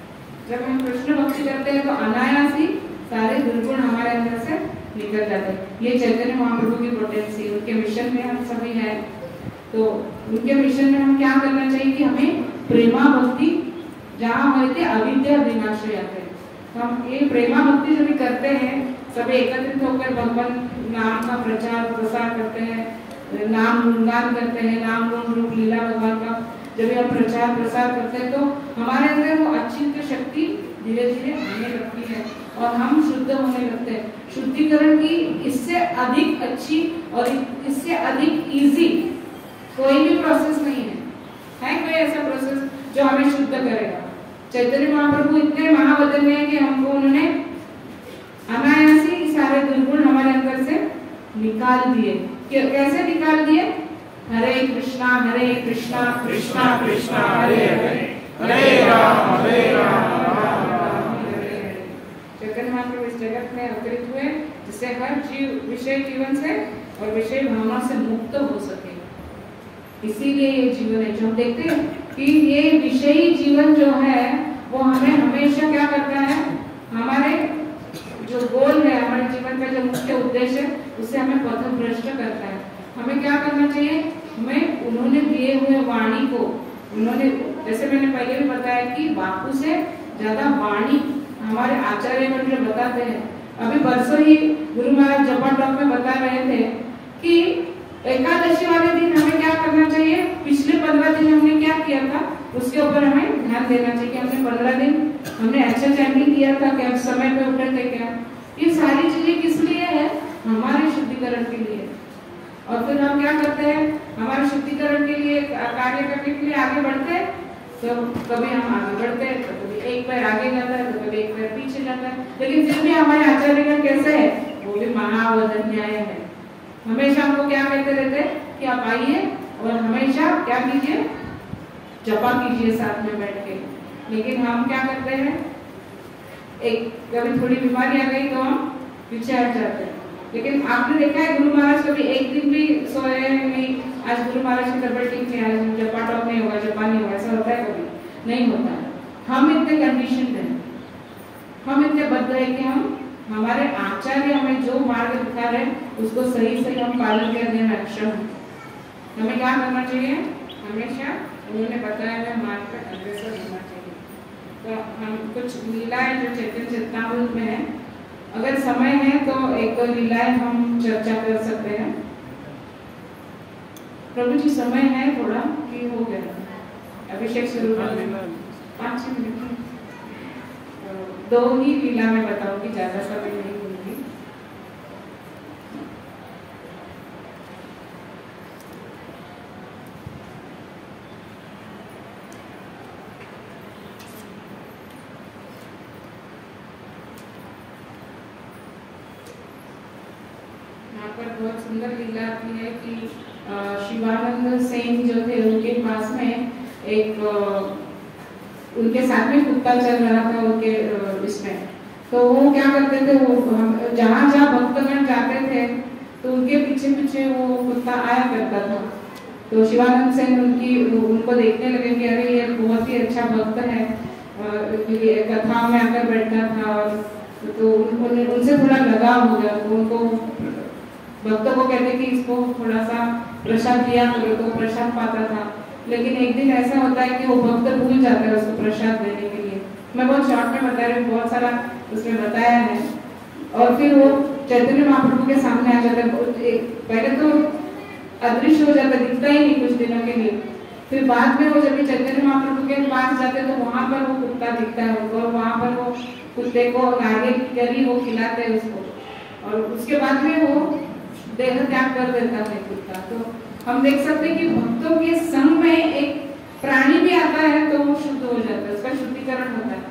जब हम कृष्ण भक्ति करते हैं तो अनायास ही सारे दुर्गुण हमारे अंदर से निकल जाते हैं। ये चैतन्य महाप्रभु की पोटेंसी, उनके मिशन में हम सभी हैं। तो उनके मिशन में हम क्या करना चाहिए कि हमें प्रेमा भक्ति जहाँ होते अविद्या विनाश आते हैं, तो हम ये प्रेमा भक्ति जो भी करते हैं, सब एकत्रित होकर भगवान नाम का प्रचार प्रसार करते हैं, नाम गुणगान करते हैं, नाम गुण रूप लीला भगवान का जब हम प्रचार प्रसार करते हैं, तो हमारे अंदर वो अचिंत्य शक्ति धीरे धीरे आने लगती है और हम शुद्ध होने लगते हैं। शुद्धिकरण की इससे अधिक अच्छी और इससे अधिक इजी कोई भी प्रोसेस नहीं है कोई ऐसा प्रोसेस जो हमें शुद्ध करेगा। चैतन्य महाप्रभु इतने महावदन हैं कि हमको उन्होंने अनायास ही सारे दुर्गुण हमारे अंदर से निकाल दिए। कैसे निकाल दिए, हरे कृष्णा कृष्णा कृष्णा हरे हरे, हरे राम राम राम हरे हरे। चैतन्य महाप्रभु इस जगत में अवतरित हुए, जिससे हर जीव विषय जीवन से और विषय भावना से मुक्त हो सके। इसीलिए ये जीवन है जो हम देखते हैं कि ये विषयी जीवन जो है वो हमें हमेशा क्या करता है, हमारे जो गोल है, हमारे जीवन का जो मुख्य उद्देश्य है, उससे हमें पथभ्रष्ट करता है। हमें क्या करना चाहिए, हमें उन्होंने दिए हुए वाणी को, उन्होंने जैसे मैंने पहले भी बताया कि बापू से ज्यादा वाणी हमारे आचार्यगण जो बताते हैं। अभी परसों ही गुरु महाराज जपा टॉक में बता रहे थे कि एकादशी वाले दिन हमें क्या करना चाहिए, पिछले 15 दिन हमने क्या किया था उसके ऊपर हमें ध्यान देना चाहिए कि हमने 15 दिन हमने अच्छा चैंटिंग किया था क्या, समय पे उठे थे क्या। ये सारी चीजें किस लिए है, हमारे शुद्धिकरण के लिए। और फिर हम क्या करते हैं, हमारे शुद्धिकरण के लिए कार्य करने के लिए आगे बढ़ते हैं, तो कभी हम आगे बढ़ते हैं तो कभी एक पैर आगे जाता है तो कभी एक पैर पीछे जाता है, लेकिन फिर भी हमारे आचार्यगण कैसे है, वो भी महावदन्याय है। हमेशा हमको क्या कहते रहते हैं कि आप आइए और हमेशा क्या कीजिए, जपा कीजिए साथ में बैठ के। लेकिन हम क्या करते हैं, एक कभी थोड़ी बीमारी आ गई तो हम पीछे हट जाते हैं। लेकिन आपने देखा है गुरु महाराज कभी एक दिन भी सोए नहीं, आज गुरु महाराज की तबीयत ठीक नहीं, आज जपा टॉप नहीं होगा, जपा नहीं होगा, ऐसा होता है कभी नहीं होता है। हम इतने कंडीशन हैं, हम इतने बद्ध है कि हम हमारे आचार्य हमें जो मार्ग दिखा रहे उसको सही सही हम पालन करने में अक्षम हैं। हमें क्या करना चाहिए, हमेशा उन्होंने बताया हुआ मार्ग पर अग्रसर होना चाहिए। तो हम कुछ लीलाएं जो चैतन्य चेतनामृत में है, अगर समय है तो एक दो लीलाएं हम चर्चा कर सकते हैं। प्रभु जी समय है थोड़ा कि हो गया अभिषेक शुरू करने में 5-6 मिनट, दो ही लीला में बताऊंगी, ज्यादा समय नहीं दूंगी। यहाँ पर बहुत सुंदर लीला आती है कि शिवानंद सेन जो थे उनके पास में एक उनके साथ में कुत्ता चल रहा था उनके इसमें, तो वो क्या करते थे, वो जहाँ जहाँ भक्तगण जाते थे तो उनके पीछे पीछे वो कुत्ता आया करता था। तो शिवानंद सेन उनको देखने लगे कि अरे ये बहुत ही अच्छा भक्त है, कथा में आकर बैठा था, तो उनसे थोड़ा लगाव हो गया। तो उनको भक्तों को कहते कि इसको थोड़ा सा प्रसाद दिया करो, तो प्रसाद पाता था। लेकिन एक दिन ऐसा होता है कि वो भक्त भूल जाता है उसको प्रसाद देने के लिए। मैं बहुत शॉर्ट में बता रही हूँ, बहुत सारा उसमें बताया है। और फिर वो चैतन्य महाप्रभु के सामने आ जाता है, पहले तो अदृश्य हो जाता, दिखता ही नहीं कुछ दिनों के लिए। फिर बाद में वो जब चैतन्य महाप्रभु के पास जाते तो वहां पर वो कुत्ता दिखता है उनको, और वहां पर वो कुत्ते को आगे करी वो खिलाते हैं उसको, और उसके बाद में वो देह त्याग कर देता है कुत्ता। तो हम देख सकते हैं कि भक्तों के संग में एक प्राणी भी आता है तो वो शुद्ध हो जाता है, उसका शुद्धिकरण होता है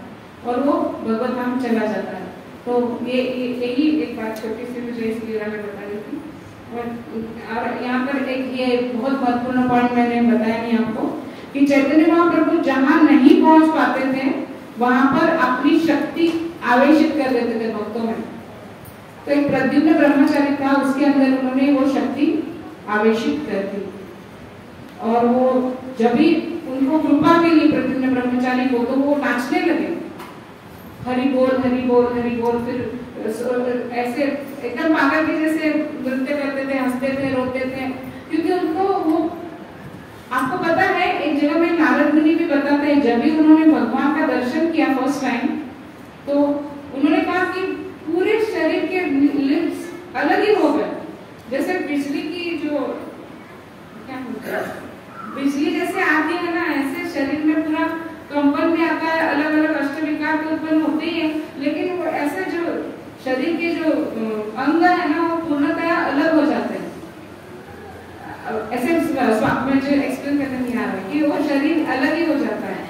और वो भगवत धाम चला जाता है। तो यही एक बात छोटी सी मुझे इस लीला में बता रही थी। और यहाँ पर एक ये बहुत महत्वपूर्ण पॉइंट मैंने बताया नहीं आपको कि चैतन्य महाप्रभु जहाँ नहीं पहुंच पाते थे वहां पर अपनी शक्ति आवेशित कर देते थे भक्तों में। तो एक प्रद्युम्न ब्रह्मचारी था, उसके अंदर उन्होंने वो शक्ति आवेशित कर दी, और वो जब भी उनको कृपा मिली प्रद्युम्न ब्रह्मचारी को तो वो नाचने लगे, हरि बोल हरि बोल हरि बोल। फिर ऐसे एकदम पागल के जैसे नृत्य करते थे, हंसते थे, रोते थे, क्योंकि उनको वो, आपको पता है एक जगह में नारद मुनि भी बताते हैं, जब भी उन्होंने भगवान का दर्शन किया फर्स्ट टाइम तो उन्होंने कहा कि पूरे शरीर के लिम्स अलग ही हो गए, जैसे बिजली की जो क्या होता है, बिजली जैसे आती है ना, ऐसे शरीर में पूरा कंपन भी आता है, अलग अलग अष्टविकार तो उत्पन्न होते ही है, लेकिन वो ऐसे जो शरीर के जो अंग है ना वो पूर्णतया अलग हो जाते हैं। ऐसे में जो एक्सप्लेन करने नहीं आ रहा है कि वो शरीर अलग ही हो जाता है।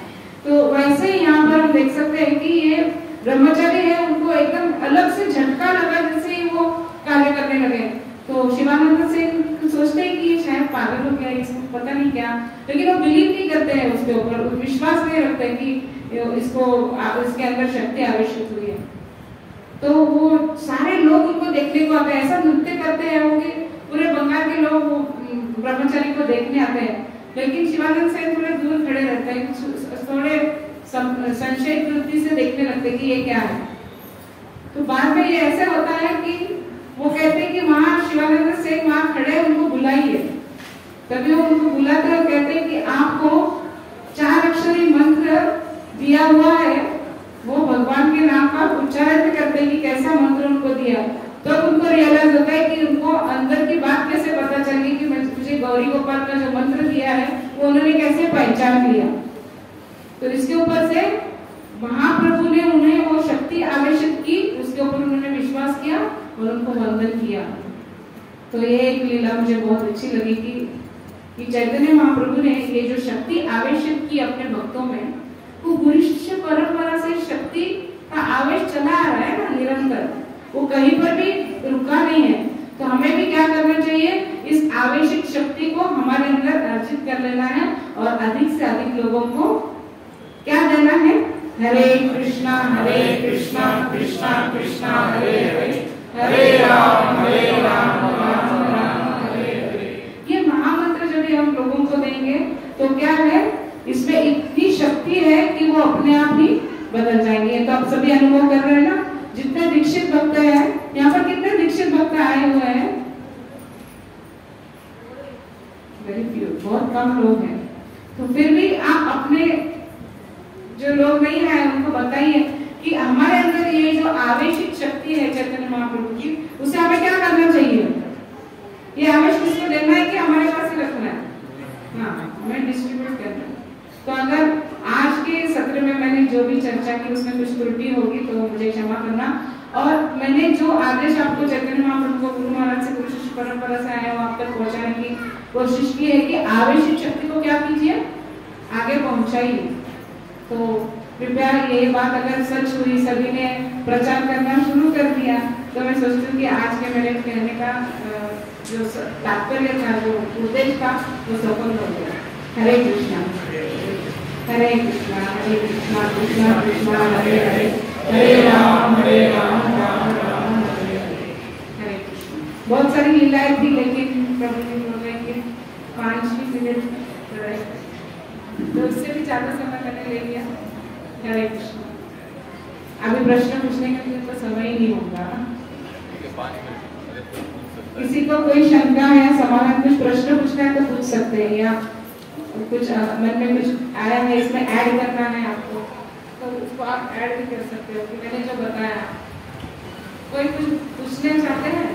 तो वैसे ही यहाँ पर हम देख सकते हैं कि ये ब्रह्मचारी है, उनको एकदम अलग से झटका लगा जैसे ही वो कार्य करने लगे। तो शिवानंद से सोचते हैं कि ये शायद पागल हो गया, इसको पता नहीं क्या, लेकिन वो बिलीव नहीं करते हैं उसके ऊपर, विश्वास नहीं रखते कि इसको इसके अंदर शक्ति आवेशित हुई है। तो वो सारे लोग उनको देखने को आते हैं, ऐसा नृत्य करते हैं वो कि पूरे बंगाल के लोग ब्रह्मचारी को देखने आते हैं। लेकिन शिवानंद सेन थोड़े दूर खड़े रहते हैं, थोड़े संशय वृत्ति से देखने लगते कि ये क्या है। तो बाद में ये ऐसे होता है कि वो कहते हैं कि वहां शिवानंद सेन वहां खड़े उनको बुलाइए। तभी वो उनको बुलाते हैं और कहते हैं कि आपको 4 अक्षरी मंत्र दिया हुआ है, वो भगवान के नाम का उच्चारण करते हैं कि कैसा मंत्र उनको दिया। तो उनको रियलाइज होता है कि उनको अंदर की बात कैसे पता चली कि मुझे गौरी गोपाल का जो मंत्र दिया है वो उन्होंने कैसे पहचान लिया। तो इसके ऊपर से महाप्रभु ने उन्हें वो शक्ति आवेशित की, उसके ऊपर उन्होंने विश्वास किया और उनको वंदन किया। तो ये एक लीला मुझे बहुत अच्छी लगी कि चैतन्य महाप्रभु ने ये जो शक्ति आवेशित की अपने भक्तों में, वो गुरु शिष्य परंपरा से शक्ति का आवेश चला आ रहा है ना निरंतर, वो कहीं पर भी रुका नहीं है। तो हमें भी क्या करना चाहिए, इस आवेशित शक्ति को हमारे अंदर अर्जित कर लेना है और अधिक से अधिक लोगों को क्या देना है, हरे कृष्णा कृष्णा कृष्णा हरे हरे, हरे राम राम राम हरे हरे। ये महामंत्र जब हम लोगों को देंगे तो क्या है, इसमें इतनी शक्ति है कि वो अपने आप ही बदल जाएंगे। तो आप सभी अनुभव कर रहे हैं ना, जितने दीक्षित भक्त हैं यहाँ पर, कितने दीक्षित भक्त आए हुए हैं, वेरी फ्यू, बहुत कम लोग हैं। तो फिर भी आप अपने जो लोग नहीं आए उनको बताइए कि हमारे अंदर ये जो आवेशित शक्ति है चैतन्य महाप्रभु की, उसे हमें क्या करना चाहिए, ये आवेश किसको देना है कि हमारे पास ही रखना है, हाँ हमें डिस्ट्रीब्यूट करना है। तो अगर आज के सत्र में मैंने जो भी चर्चा की उसमें कुछ त्रुटि होगी तो मुझे क्षमा करना। और मैंने जो आदेश आपको चैतन्य महाप्रभु को गुरु महाराज से, गुरु शिष्य परंपरा से आया वो आप तक पहुंचाने की कोशिश की है कि आवेशित शक्ति को क्या कीजिए, आगे पहुंचाइए। तो कृपया ये बात अगर सच हुई, सभी ने प्रचार करना शुरू कर दिया, तो मैं सोचती हूँ कि आज के मेरे कहने का जो तात्पर्य था, जो उद्देश्य था, वो सफल हो गया। हरे कृष्णा कृष्णा कृष्णा कृष्णा हरे हरे, हरे राम राम राम हरे हरे, हरे कृष्णा। बहुत सारी लीलाएं थी, लेकिन प्रभु ने बोला कि 5 मिनट, तो उससे भी ज्यादा समय मैंने ले लिया। हरे कृष्णा। अभी प्रश्न पूछने के लिए तो समय ही नहीं होगा। किसी को कोई शंका है, समाधान, कुछ प्रश्न पूछना है तो पूछ सकते हैं, या कुछ मन में कुछ आया है इसमें ऐड करना है आपको तो उसको आप ऐड भी कर सकते हो कि मैंने जो बताया। कोई कुछ पूछना चाहते हैं?